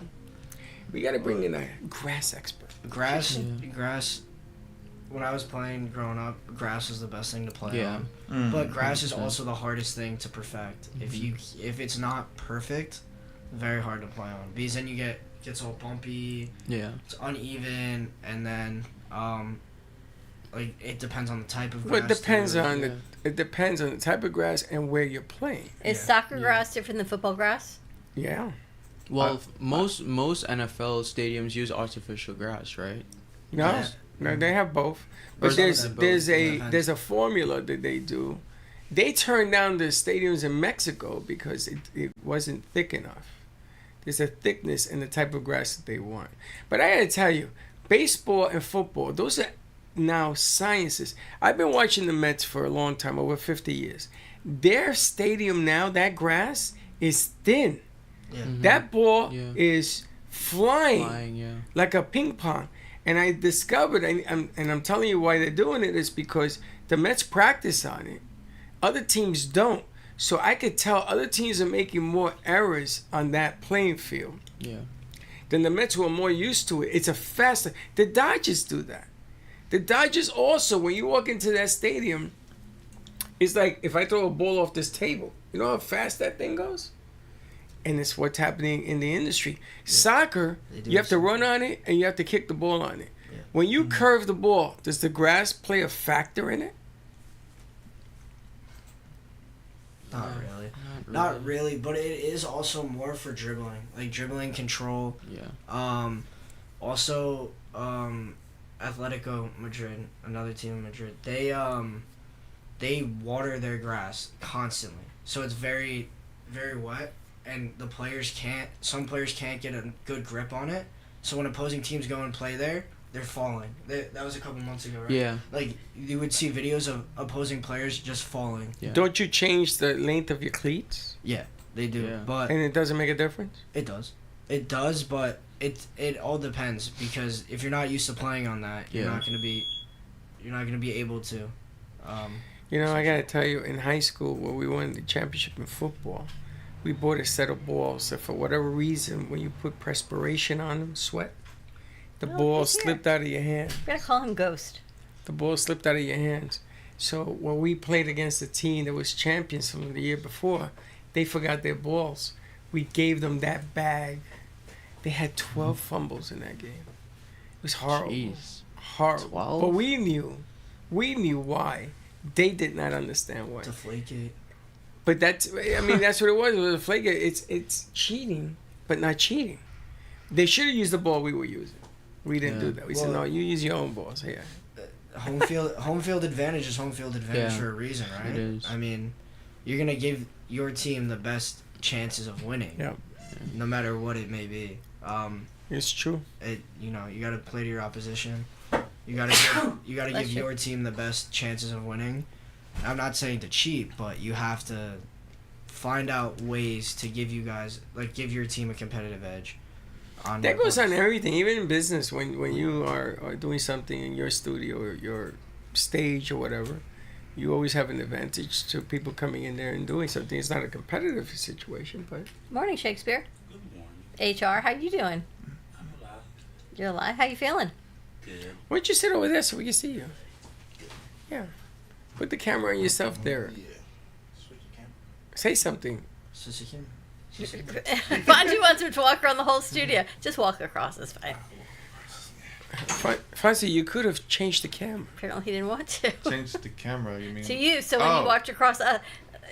we got to bring in a grass expert. Grass. When I was playing growing up, grass was the best thing to play on. But grass is also the hardest thing to perfect. If it's not perfect, very hard to play on because then gets all bumpy. Yeah. It's uneven, and then like it depends on the type of grass. Well, it depends too. on it depends on the type of grass and where you're playing. Is soccer grass different than football grass? Yeah. Well, most NFL stadiums use artificial grass, right? No, no, they have both. But Or there's both. there's a formula that they do. They turned down the stadiums in Mexico because it wasn't thick enough. There's a thickness in the type of grass that they want. But I gotta tell you, baseball and football, those are now sciences. I've been watching the Mets for a long time, over 50 years. Their stadium now, that grass is thin. Yeah. That ball is flying, like a ping pong. And I discovered, and I'm telling you why they're doing it, is because the Mets practice on it. Other teams don't. So I could tell other teams are making more errors on that playing field than the Mets, who are more used to it. It's a faster. The Dodgers do that. The Dodgers also, when you walk into that stadium, it's like if I throw a ball off this table. You know how fast that thing goes? And it's what's happening in the industry. Soccer, you have to run on it and you have to kick the ball on it. When you curve the ball, does the grass play a factor in it? Not really, but it is also more for dribbling, like dribbling control. Yeah. Also, Atletico Madrid, another team in Madrid, they water their grass constantly, so it's very, very wet, and some players can't get a good grip on it. So when opposing teams go and play there, they're falling. That was a couple months ago, right? Yeah. Like, you would see videos of opposing players just falling. Yeah. Don't you change the length of your cleats? Yeah, they do. Yeah. But And it doesn't make a difference? it does. It does, but it all depends, because if you're not used to playing on that, you're not gonna be able to. You know, I gotta tell you, in high school, where we won the championship in football, we bought a set of balls that, for whatever reason, when you put perspiration on them, sweat, the ball slipped out of your hand. We gotta call him Ghost. The ball slipped out of your hands. So when we played against a team that was champions from the year before, they forgot their balls. We gave them that bag. They had 12 fumbles in that game. It was horrible. Jeez. Horrible. 12? But we knew why. They did not understand why. Deflategate. But that's what it was. It was a flake. It's cheating, but not cheating. They should have used the ball we were using. We didn't do that. We said, no, you use your own balls here. Home field advantage is home field advantage for a reason, right? It is. I mean, you're gonna give your team the best chances of winning. Yeah. No matter what it may be. It's true. You gotta play to your opposition. You gotta give your team the best chances of winning. I'm not saying to cheat, but you have to find out ways to give your team a competitive edge. That goes on everything, even in business. When you are doing something in your studio or your stage or whatever, you always have an advantage to people coming in there and doing something. It's not a competitive situation, but... Morning, Shakespeare. Good morning. HR, how you doing? I'm alive. You're alive? How you feeling? Good. Why don't you sit over there so we can see you? Yeah. Put the camera on yourself there. Yeah. Switch the camera. Say something. Bonji wants him to walk around the whole studio. Just walk across, it's fine. Fancy, you could have changed the camera. Apparently he didn't want to. Change the camera, you mean? To you, so when you watch across...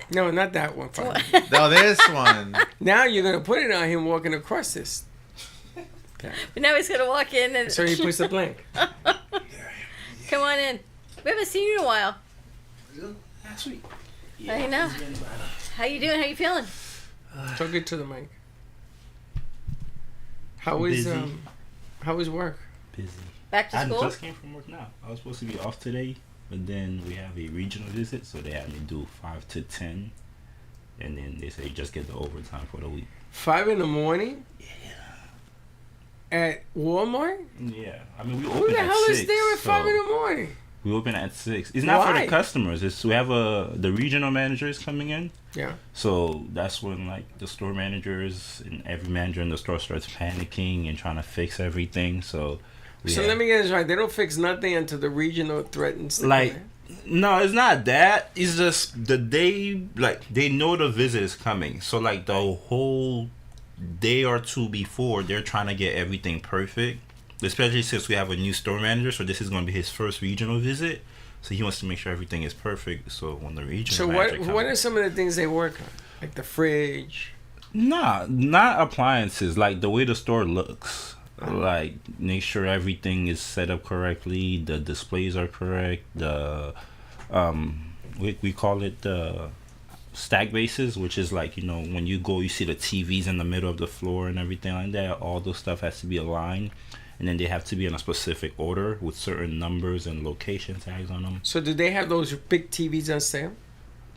No, not that one. No, this one. Now you're going to put it on him walking across this. Okay. But now he's going to walk in and... So he puts the blank. Come on in. We haven't seen you in a while. Last week. I know. How you doing? How you feeling? Talk it to the mic. How is work? Busy. Back to school? I just came from work now. I was supposed to be off today, but then we have a regional visit, so they had me do 5 to 10, and then they say just get the overtime for the week. 5 a.m? Yeah. At Walmart? Yeah. I mean, we open Who the at hell 6. is there at 5 so a.m? We open at 6. It's not for Why? the customers. It's we have the regional manager is coming in. Yeah. So that's when like the store managers and every manager in the store starts panicking and trying to fix everything. So let me get this right. They don't fix nothing until the regional threatens. Like, no, it's not that. It's just the day, like, they know the visit is coming. So, like, the whole day or two before, they're trying to get everything perfect. Especially since we have a new store manager. So, this is going to be his first regional visit. So, he wants to make sure everything is perfect. So, when the regional manager comes... So, what are some of the things they work on? Like the fridge? Nah, not appliances. Like, the way the store looks. Like, make sure everything is set up correctly, the displays are correct, the we call it the stack bases, which is like, you know, when you go, you see the TVs in the middle of the floor and everything like that. All those stuff has to be aligned, and then they have to be in a specific order with certain numbers and location tags on them. So do they have those big TVs on sale?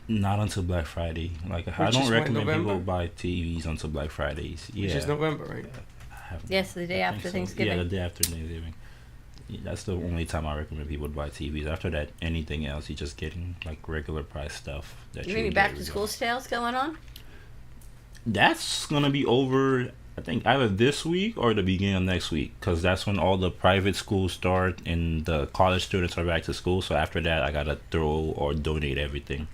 Not until Black Friday. Like, I don't recommend people buy TVs until Black Fridays. Yeah, which is November, right? Yes, the day after Thanksgiving. Yeah, the day after Thanksgiving. Yeah, that's the only time I recommend people to buy TVs. After that, anything else, you're just getting like regular price stuff. That you any back to school sales going on? That's gonna be over. I think either this week or the beginning of next week, because that's when all the private schools start and the college students are back to school. So after that, I gotta throw or donate everything.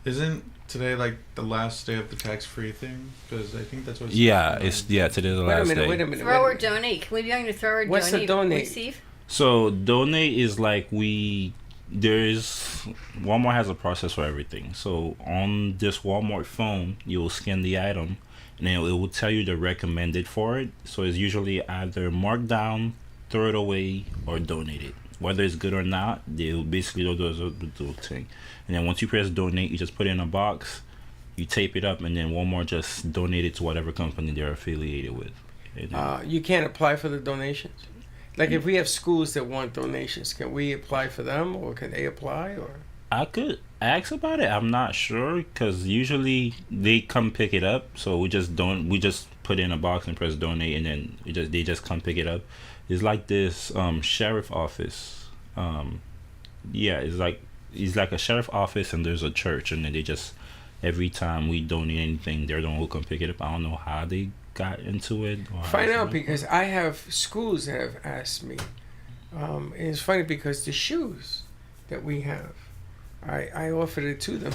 Isn't today like the last day of the tax-free thing? Because I think that's what. Today's the last day. Wait a minute. Throw or donate? Can we be going to throw or donate? What's the donate? Receive? So donate is like Walmart has a process for everything. So on this Walmart phone, you will scan the item, and then it will tell you the recommended for it. So it's usually either marked down, throw it away, or donate it. Whether it's good or not, they'll basically do the thing. And then once you press donate, you just put it in a box, you tape it up, and then Walmart just donate it to whatever company they're affiliated with. You can't apply for the donations? Like if we have schools that want donations, can we apply for them, or can they apply? Or I could ask about it. I'm not sure, because usually they come pick it up. So we just put it in a box and press donate, and then they just come pick it up. It's like this sheriff office. It's like a sheriff office, and there's a church, and then they just every time we donate anything, they're the one who come pick it up. I don't know how they got into it. Find out, because I have schools that have asked me. And it's funny because the shoes that we have, I offered it to them.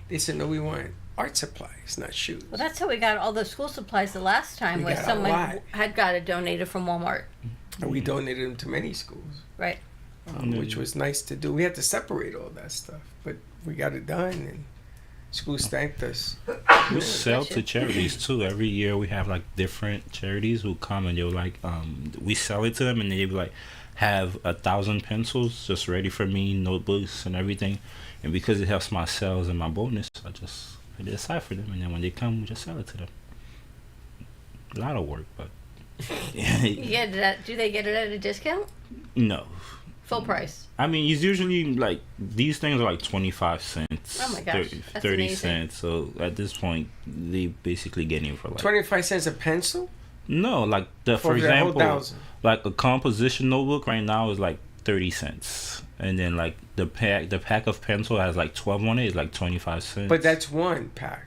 They said, no, we want art supplies, not shoes. Well, that's how we got all the school supplies the last time, where someone had got it donated from Walmart. And we donated them to many schools. Right. Which was nice to do. We had to separate all that stuff, but we got it done, and schools thanked us. We sell to charities too. Every year we have like different charities who come, and they'll like we sell it to them, and they like have 1,000 pencils just ready for me, notebooks and everything. And because it helps my sales and my bonus, I decide for them, and then when they come, we just sell it to them. A lot of work, but Yeah, do they get it at a discount? No. Full price. I mean, it's usually like these things are like 25 cents. Oh my gosh, 30 amazing. cents. So at this point, they basically getting for like 25 cents a pencil? No, like for example, like a composition notebook right now is like 30 cents. And then like the pack of pencil has like 12 on it, is like 25 cents. But that's one pack.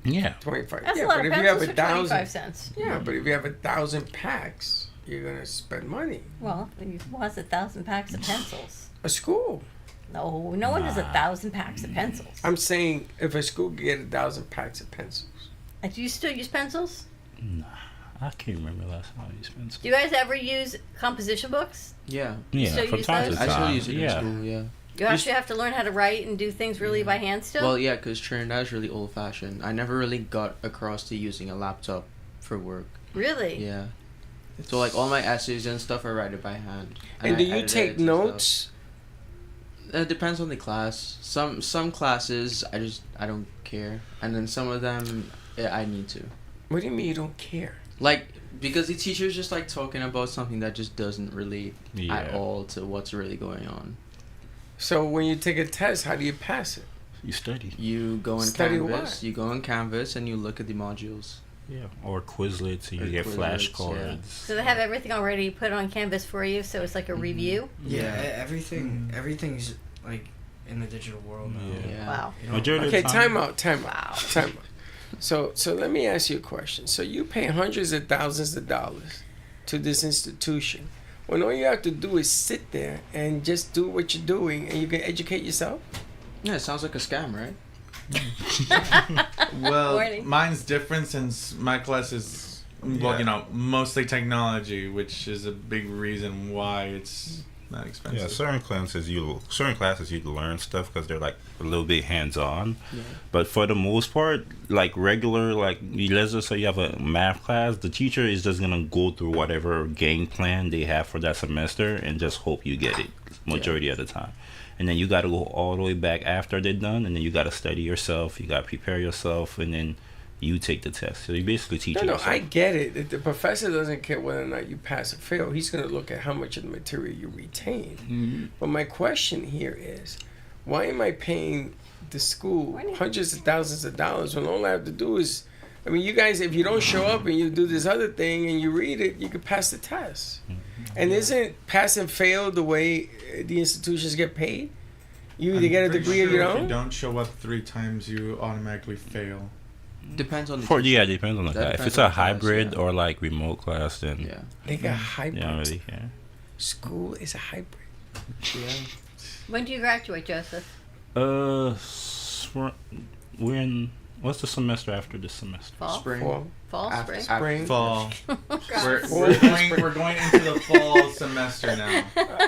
Yeah. 25. That's yeah, a lot but of if you have pencils for 25 cents. Yeah, but if you have 1,000 packs, you're gonna spend money. Well, who wants 1,000 packs of pencils? A school. No, no one has 1,000 packs of pencils. I'm saying if a school could get 1,000 packs of pencils. Do you still use pencils? Nah, I can't remember last time I used pencil. Do you guys ever use composition books? Yeah. Yeah, still from use time those? to I time. still use it in Yeah. school, yeah. You actually have to learn how to write and do things really by hand still? Well, yeah, because Trinidad is really old-fashioned. I never really got across to using a laptop for work. Really? Yeah. So, like, all my essays and stuff are written by hand. And I do you edit take it and notes? stuff. It depends on the class. Some classes, I don't care. And then some of them, I need to. What do you mean you don't care? Like, because the teacher's just, like, talking about something that just doesn't relate at all to what's really going on. So when you take a test, how do you pass it? You study. You go on Study Canvas. what? You go on Canvas and you look at the modules. Yeah. Or Quizlets, and you Or get Quizlets, flashcards. So they have everything already put on Canvas for you, so it's like a review? Yeah, everything's like in the digital world now. Yeah. Wow. You know, Majority Okay, of the time. time out. So let me ask you a question. So you pay hundreds of thousands of dollars to this institution, when all you have to do is sit there and just do what you're doing, and you can educate yourself? Yeah, it sounds like a scam, right? Well, Morning. mine's different since my class is, well, you know, mostly technology, which is a big reason why it's not expensive. Yeah, certain classes you learn stuff because they're like a little bit hands-on. Yeah. But for the most part, like regular, like let's just say you have a math class, the teacher is just gonna go through whatever game plan they have for that semester and just hope you get it majority of the time. And then you got to go all the way back after they're done, and then you got to study yourself, you got to prepare yourself, and then you take the test. So you basically teach yourself. I get it. If the professor doesn't care whether or not you pass or fail, he's going to look at how much of the material you retain. Mm-hmm. But my question here is, why am I paying the school hundreds of thousands of dollars when all I have to do is, I mean, you guys, if you don't show up and you do this other thing and you read it, you can pass the test. And isn't pass and fail the way the institutions get paid? You either get a degree or you If you don't? don't show up 3 times, you automatically fail. Depends on the Yeah, depends on the That class. If depends it's on a the class, hybrid yeah. or like remote class, then Yeah. They got hybrid. you don't really care. School is a hybrid. Yeah. When do you graduate, Joseph? We're in. What's the semester after this semester? Fall? Spring. Fall, After- spring? Spring. Fall. we're, Fall. we're going into the fall semester now.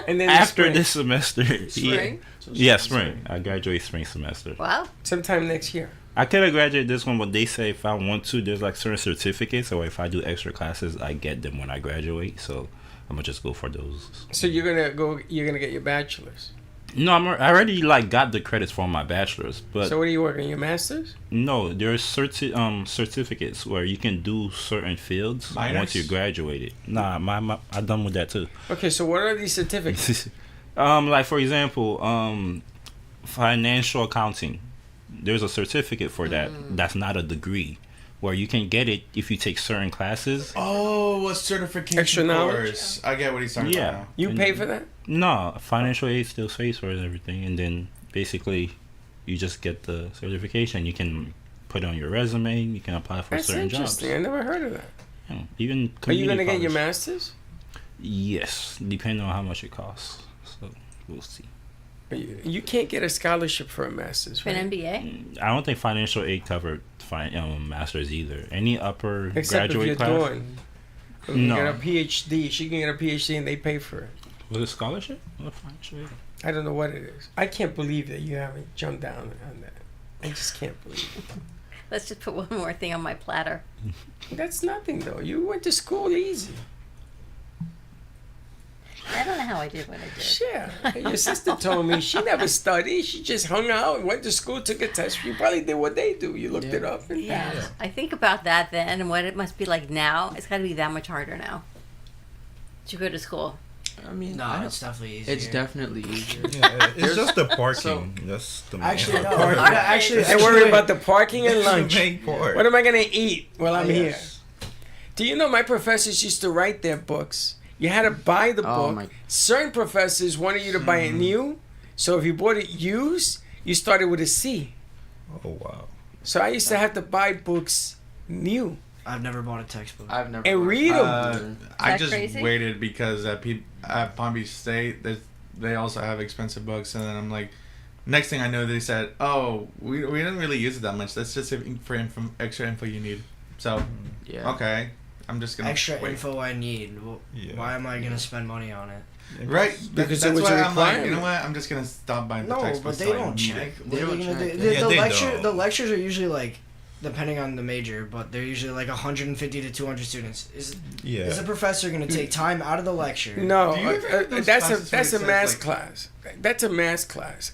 And then the After spring. this semester. Spring? Yeah, spring. I graduate spring semester. Wow. Sometime next year. I could have graduated this one, but they say if I want to, there's like certain certificates, or if I do extra classes, I get them when I graduate. So I'm gonna just go for those. So you're gonna get your bachelor's. No, I already like got the credits for my bachelor's, but So what are you working, your master's? no, there's certificates where you can do certain fields Minors? once you graduated. Nah, I'm done with that too. Okay, so what are these certificates? Like for example, financial accounting. There's a certificate for that. That's not a degree, where you can get it if you take certain classes. Oh, a certification Extra knowledge? course. I get what he's talking about now. You And- pay for that? No, financial aid still pays for everything, and then basically you just get the certification. You can put it on your resume. You can apply for That's certain jobs. interesting. I never heard of that. Yeah, even Are you community gonna get your college. master's? Yes, depending on how much it costs. So we'll see. You can't get a scholarship for a master's, For right? an MBA? I don't think financial aid covered masters either. Any upper Except if graduate you're class. doing. You No. get a PhD. She can get a PhD and they pay for it. Was it scholarship or financial aid? I don't know what it is. I can't believe that you haven't jumped down on that. I just can't believe it. Let's just put one more thing on my platter. That's nothing though. You went to school easy. I don't know how I did what I did. Yeah. Your sister told me she never studied. She just hung out, went to school, took a test. She probably did what they do. You looked it up and Yeah. passed. I think about that then and what it must be like now. It's got to be that much harder now to go to school. I mean, No, it's definitely easier. it's definitely easier. Yeah, it's just the parking. So- That's the Actually, no. part. Actually, They worry about the parking and lunch. The main part. What am I gonna eat while I'm here? Yes. Do you know my professors used to write their books? You had to buy the Oh, book. my- Certain professors wanted you to buy it new, so if you bought it used, you started with a C. Oh wow. So I used to have to buy books new I've never bought a textbook. I've never. and bought- read them. I that just crazy? waited because at Palm Beach State, they also have expensive books, and then I'm like, next thing I know, they said, "Oh, we didn't really use it that much. That's just for extra info you need." So, Yeah. okay, I'm just gonna extra wait. info I need. Well, why am I gonna spend money on it? Right, Because that's it was why a I'm like, you requirement. know what? I'm just gonna stop buying the No, textbooks. but they till I don't need check. it. What are you gonna do? Yeah, they don't. The lectures are usually like, depending on the major, but they're usually like 150 to 200 students. Is a professor gonna take time out of the lecture? No, Do you ever have those that's classes a where it says, math like- class. That's a math class.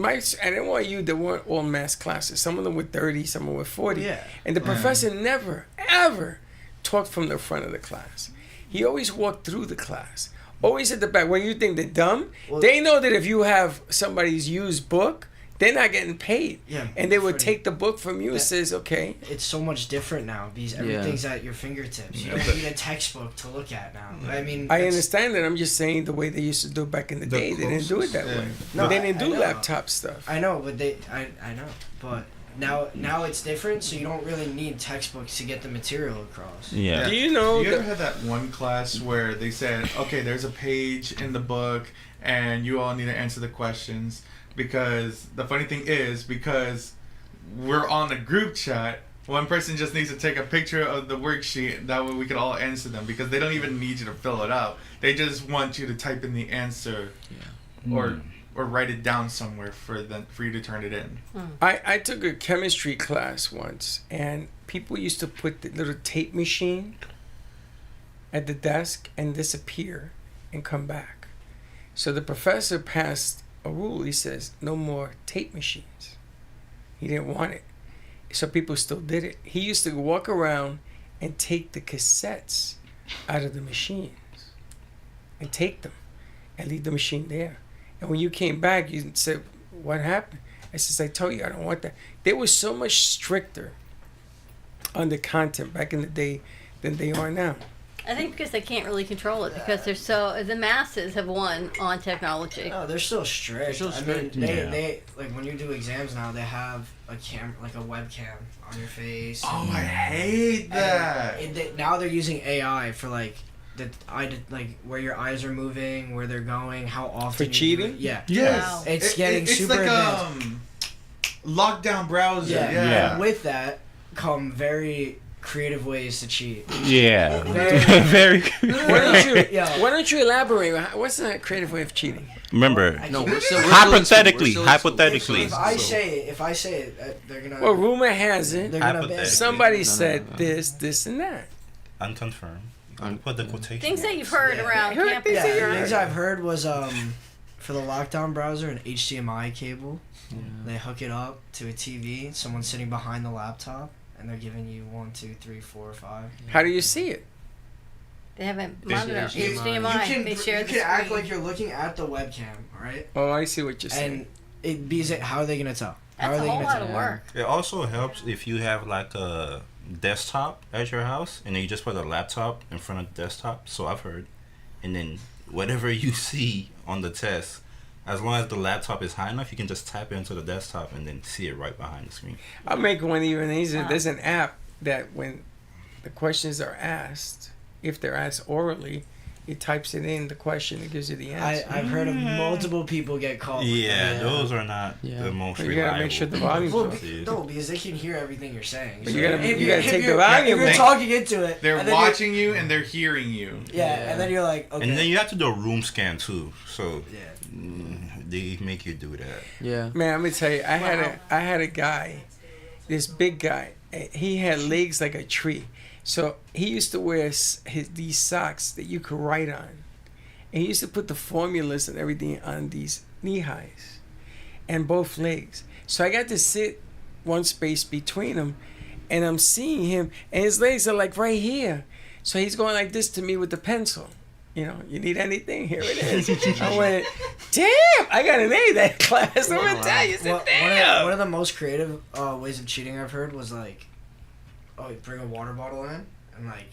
I didn't want you. They weren't all math classes. Some of them were 30, some of them were 40. Yeah. And the professor never, ever talked from the front of the class. He always walked through the class. Always at the back. When you think they're dumb, they know that if you have somebody's used book, they're not getting paid. Yeah, And they would funny. take the book from you and That- says, okay. It's so much different now because everything's at your fingertips. You don't need a textbook to look at now. I mean, I it's- understand that. I'm just saying the way they used to do it back in the day. They didn't do it that way. No, They didn't I do know. laptop stuff. I know, but I know, but now it's different. So you don't really need textbooks to get the material across. Yeah. Do you know You ever that- had that one class where they said, okay, there's a page in the book and you all need to answer the questions? Because the funny thing is, because we're on a group chat, one person just needs to take a picture of the worksheet. That way we can all answer them. Because they don't even need you to fill it out. They just want you to type in the answer, or write it down somewhere for you to turn it in. I took a chemistry class once, and people used to put the little tape machine at the desk and disappear and come back. So the professor passed a rule. He says, no more tape machines. He didn't want it. So people still did it. He used to walk around and take the cassettes out of the machines and take them and leave the machine there. And when you came back, you said, what happened? I says, I told you I don't want that. They were so much stricter on the content back in the day than they are now. I think because they can't really control it because the masses have won on technology. No, they're still strict. They're still strict. I mean, Yeah. they like when you do exams now, they have a like a webcam on your face. Oh, I hate that. Now they're using AI for like where your eyes are moving, where they're going, how often For you do cheating? it. Yeah. Yes. Wow. It's getting super like advanced. Lockdown browser. Yeah. Yeah. With that come very creative ways to cheat. Yeah. Very- Very. Why don't you elaborate? What's the creative way of cheating? Remember, No, we're still hypothetically, we're still in school. hypothetically. If I say it, they're gonna. Well, rumor has it they're gonna ban Hypothetically. it. somebody said this, and that. Unconfirmed. Put the quotation. Things that marks. you've heard around Heard campus. things that Yeah, you're things right. I've heard was for the lockdown browser, an HDMI cable. They hook it up to a TV. Someone's sitting behind the laptop, and they're giving you 1, 2, 3, 4, 5. How do you see it? They haven't They should monitored HDMI. HDMI. They share you the can act screen. like you're looking at the webcam, right? Oh, I see what you're saying. And it be how are they gonna tell? How That's are a they whole gonna lot tell? of work. It also helps if you have like a desktop at your house and then you just put a laptop in front of the desktop. So I've heard. And then whatever you see on the test, as long as the laptop is high enough, you can just tap into the desktop and then see it right behind the screen. I'll make one even easier. Wow. There's an app that when the questions are asked, if they're asked orally, it types it in the question. It gives you the answer. I've heard of multiple people get caught. with Yeah, that. those are not Yeah. the most But you reliable. gotta make sure the volume's Well, off. no, because they can hear everything you're saying. But you gotta- if you gotta if take the you're- volume If you're up. talking into it, They're and then you're- watching you and they're hearing you. Yeah, and then you're like, okay. And then you have to do a room scan too. So yeah. they make you do that. Yeah. Man, I'm gonna tell you, I had a guy, this big guy. He had legs like a tree, so he used to wear these socks that you could write on, and he used to put the formulas and everything on these knee highs, and both legs. So I got to sit one space between them, and I'm seeing him, and his legs are like right here. So he's going like this to me with the pencil. You know, you need anything? Here it is. I went, damn, I got an A that class. I'm gonna tell you, Well, damn. one of the most creative ways of cheating I've heard was like, you bring a water bottle in, and like,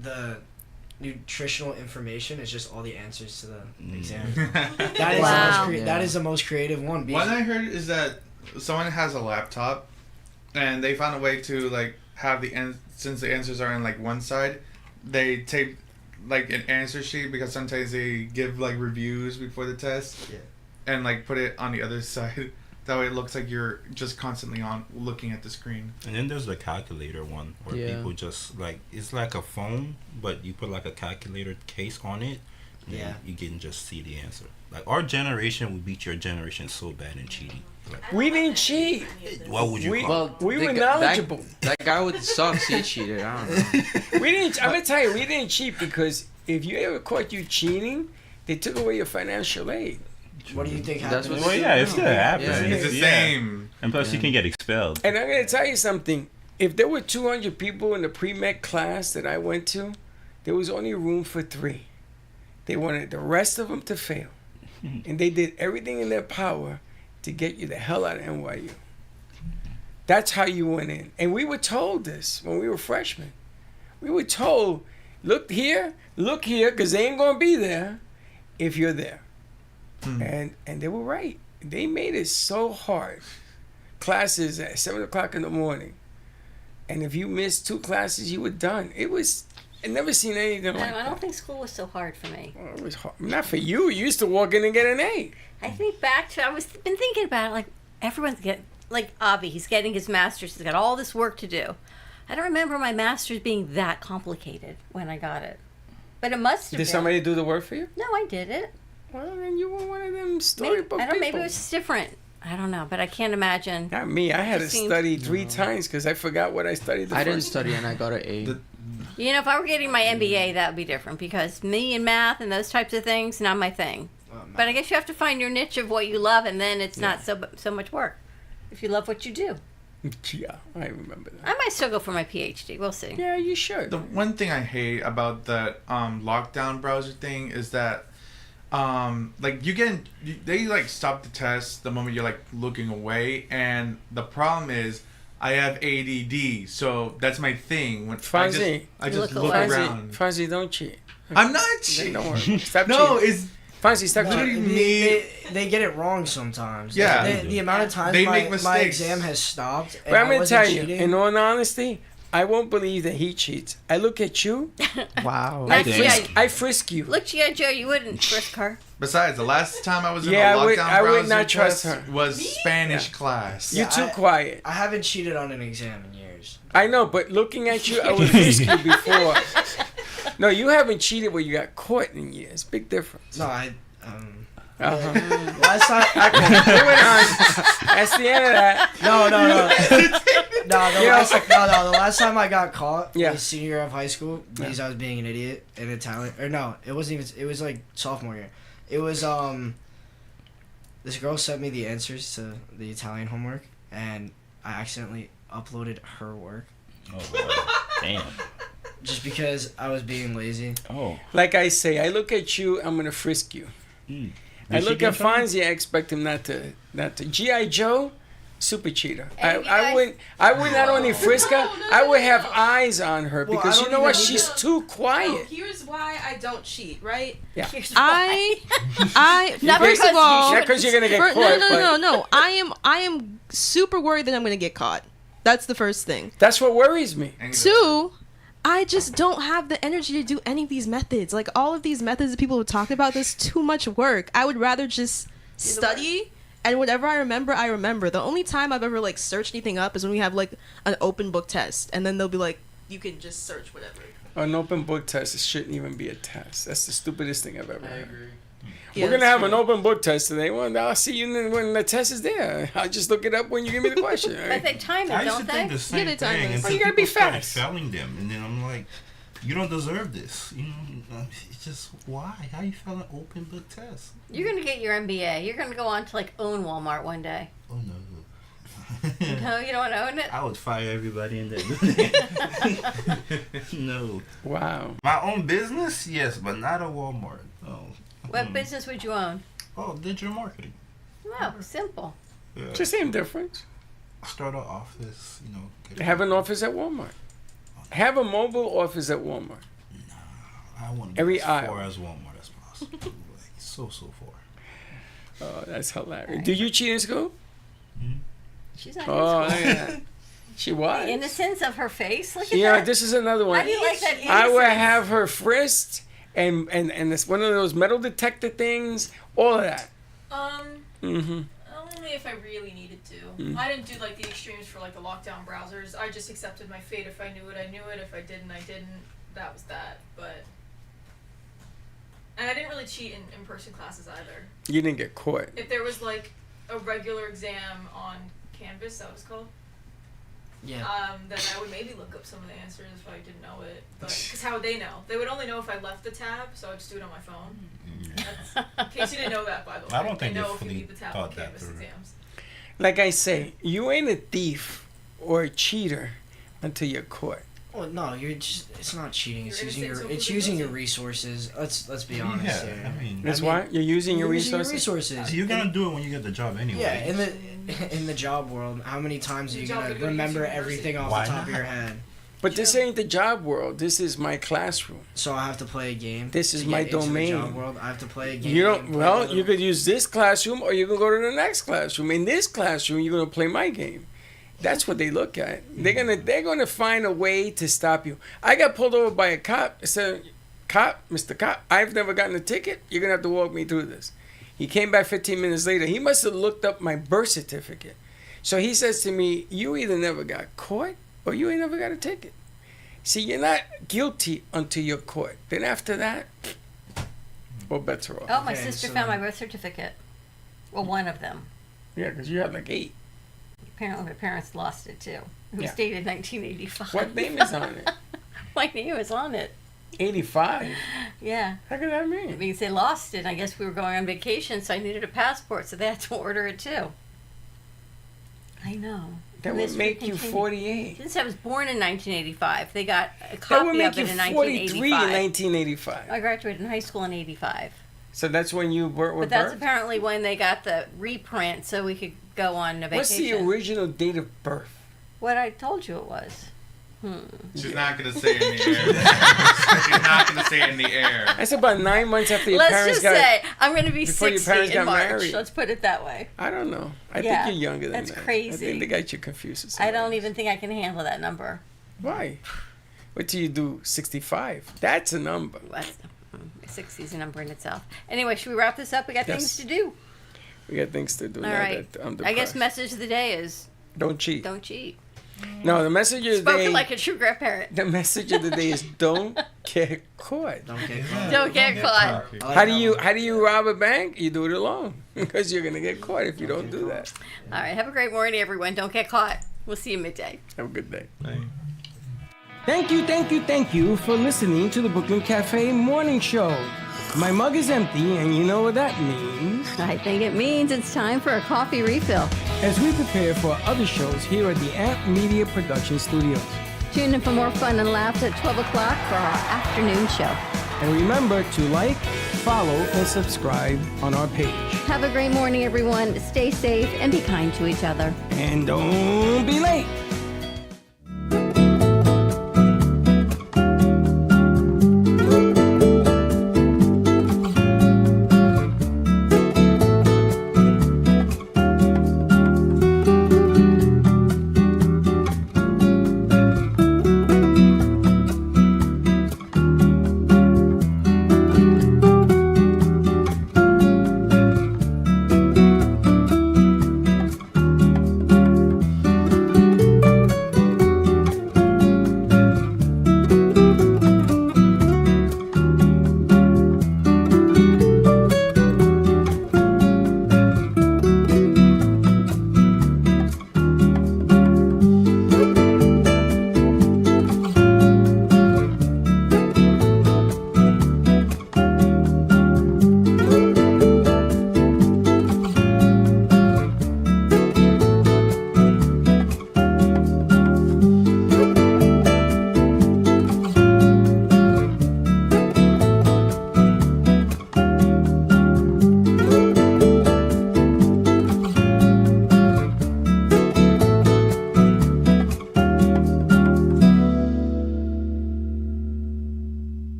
the nutritional information is just all the answers to the exam. That is Wow. that is the most creative one. One I heard is that someone has a laptop, and they found a way to like have since the answers are on like one side, they tape like an answer sheet because sometimes they give like reviews before the test, Yeah. and like put it on the other side That way it looks like you're just constantly on looking at the screen. And then there's the calculator one where people just like it's like a phone, but you put like a calculator case on it. And you can just see the answer. Like our generation would beat your generation so bad in cheating. Like, We didn't cheat. what would you call? We were knowledgeable. That guy with the socks, he cheated. I don't know. We didn't. I'm gonna tell you, we didn't cheat because if you ever caught you cheating, they took away your financial aid. What do you think That's happened? what Well, yeah, it still happens. Yeah. It's the same. And plus, you can get expelled. And I'm gonna tell you something. If there were 200 people in the pre-med class that I went to, there was only room for 3. They wanted the rest of them to fail, and they did everything in their power to get you the hell out of NYU. That's how you went in. And we were told this when we were freshmen. We were told, look here, because they ain't going to be there if you're there. And they were right. They made it so hard. Classes at 7 o'clock in the morning. And if you missed 2 classes, you were done. I never seen anything like I that. don't think school was so hard for me. Oh, it was hard. Not for you. You used to walk in and get an A. I think back to been thinking about it. Like everyone's like Avi. He's getting his master's. He's got all this work to do. I don't remember my master's being that complicated when I got it, but it must have been. Did somebody do the work for you? No, I did it. Well, then you were one of them Maybe, storybook people. maybe it was just different. I don't know, but I can't imagine. Not me. I had to Just seemed- study 3 times because I forgot what I studied the I first didn't study and I got an A. You know, if I were getting my MBA, that would be different because me and math and those types of things, not my thing. But I guess you have to find your niche of what you love, and then it's not so much work. If you love what you do, Yeah, I remember that. I might still go for my PhD. We'll see. Yeah, you should. The one thing I hate about that lockdown browser thing is that like they like stop the test the moment you're like looking away, and the problem is I have ADD, so that's my thing. When Fonzie, I just look away. around. Fonzie, don't cheat. I'm not cheating. Don't worry. Stop No, cheating. it's Fonzie, stop literally cheating. me. They get it wrong sometimes. Yeah. The amount of times They my, make my mistakes. exam has stopped and But I'm I going to wasn't tell you, cheating. in all honesty, I won't believe that he cheats. I look at you, Wow. Look, I frisk you. look, G.I. Joe, you wouldn't frisk her. Besides, the last time I was in Yeah, a I would- lockdown I would browser not trust test her. was Spanish class. You're too I- quiet. I haven't cheated on an exam in years. I know, but looking at you, I would frisk you before. No, you haven't cheated where you got caught in years. Big difference. No, Uh-huh. last time. Moving on. That's the end of that. No. The last time I got caught Yeah. was senior year of high school because I was being an idiot in Italian. Or no, it wasn't even. It was like sophomore year. It was this girl sent me the answers to the Italian homework, and I accidentally uploaded her work Oh, damn. just because I was being lazy. Oh. Like I say, I look at you, I'm gonna frisk you. I Did she look get at something? Fonzie, I expect him not to. G.I. Joe, super cheater. Hey, you I guys- would not only frisk her, I would have eyes on her Well, because I you don't know what? even need She's to- too No, quiet. here's why I don't cheat, right? Here's why. I Not first because of all, you Not because you're gonna get fir- caught. no. I am super worried that I'm gonna get caught. That's the first thing. That's what worries me. Two, I just don't have the energy to do any of these methods. Like all of these methods that people have talked about, there's too much work. I would rather just study and whatever I remember. The only time I've ever like searched anything up is when we have like an open book test, and then they'll be like, you can just search whatever. An open book test, it shouldn't even be a test. That's the stupidest thing I've ever heard. Yeah, We're gonna that's have true. an open book test today. Well, I'll see you when the test is there. I'll just look it up when you give me the question. all But right? they time it, I used don't to think they? the same they time thing it. until Well, you gotta be people started fast. failing them, and then I'm like, you don't deserve this. You know, it's just why? How you fail an open book test? You're gonna get your MBA. You're gonna go on to like own Walmart one day. Oh no. No, you don't want to own it. I would fire everybody in there. No. Wow. My own business, yes, but not a Walmart. No. What business would you own? Oh, digital marketing. No, simple. Yeah. It's the same difference. Start an office, you know. get Have a- an office at Walmart. Have a mobile office at Walmart. I want to every be as aisle. far as Walmart as possible. Like, so far. Oh, that's hilarious. Do you cheat in school? She's not Oh, in look school. at that. She was. The innocence of her face. Look at You know, that. this is another one. How do you like that I would innocence? have her frisked and it's one of those metal detector things. All of that. Mm-hmm. Only if I really needed to. I didn't do like the extremes for like the lockdown browsers. I just accepted my fate. If I knew it, I knew it. If I didn't, I didn't. That was that. But and I didn't really cheat in in-person classes either. You didn't get caught. If there was like a regular exam on Canvas, that was called. Yeah. Then I would maybe look up some of the answers if I didn't know it. But because how would they know? They would only know if I left the tab, so I'd just do it on my phone. That's, in case you didn't know that, by the way. I don't think they they know if you fully leave the tab thought on that Canvas through. exams. Like I say, you ain't a thief or a cheater until you're caught. Well, no, you're just. It's not cheating. It's You're using innocent, your. so It's who's using your guilty? resources. Let's be honest Yeah, here. I mean, That's why you're using your You're using resources. you're gonna do it when you get the job anyway. Yeah, in the job world, how many times are you The job gonna could go to remember university. everything off Why the top of not? your head? But this ain't the job world. This is my classroom. So I have to play a game. This is to my get into the domain. job world. I have to play a game. You don't. play Well, the- you could use this classroom, or you can go to the next classroom. In this classroom, you're gonna play my game. That's what they look at. They're gonna find a way to stop you. I got pulled over by a cop. I said, "Cop, Mr. Cop, I've never gotten a ticket. You're gonna have to walk me through this." He came back 15 minutes later. He must have looked up my birth certificate. So he says to me, "You either never got caught, or you ain't never got a ticket. See, you're not guilty until you're caught. Then after that, well, bets are off." Oh, my Okay, sister so- found my birth certificate. Well, one of them. Yeah, because you had like 8. Apparently, my parents lost it too. It was Yeah. dated 1985. What name is on it? My name is on it. 85. Yeah. How could that It mean? means they lost it. I guess we were going on vacation, so I needed a passport, so they had to order it too. I know. That And would this make you continued. 48. Since I was born in 1985, they got a That copy would make of you it in 43 in 1985. 1985. I graduated in high school in 85. So that's when you were But that's birth? apparently when they got the reprint so we could go on a vacation. What's the original date of birth? What I told you it was. She's not gonna say it in the air. She's not gonna say it in the air. That's about 9 months after your Let's parents just got. say I'm going to be before your 60 parents in got March. married. Let's put it that way. I don't know. I Yeah, think you're younger than that's that. I crazy. think they got you confused. with I somebody don't else. even think I can handle that number. Why? Wait till you do 65. That's a number. That's, 60 is a number in itself. Anyway, should we wrap this up? We got Yes. things to do. We got things to do. All now right. that I'm I guess depressed. message of the day is Don't cheat. don't cheat. No, the message of the Spoken day. like a true grandparent. The message of the day is don't get caught. Don't get caught. Don't get caught. I like How that do you rob a bank? You do it alone because you're gonna get caught if you don't do that. All right. Have a great morning, everyone. Don't get caught. We'll see you midday. Have a good day. Thank you for listening to the Brooklyn Cafe Morning Show. My mug is empty, and you know what that means. I think it means it's time for a coffee refill. As we prepare for other shows here at the Amp Media Production Studios. Tune in for more fun and laughs at 12 o'clock for our afternoon show. And remember to like, follow, and subscribe on our page. Have a great morning, everyone. Stay safe and be kind to each other. And don't be late.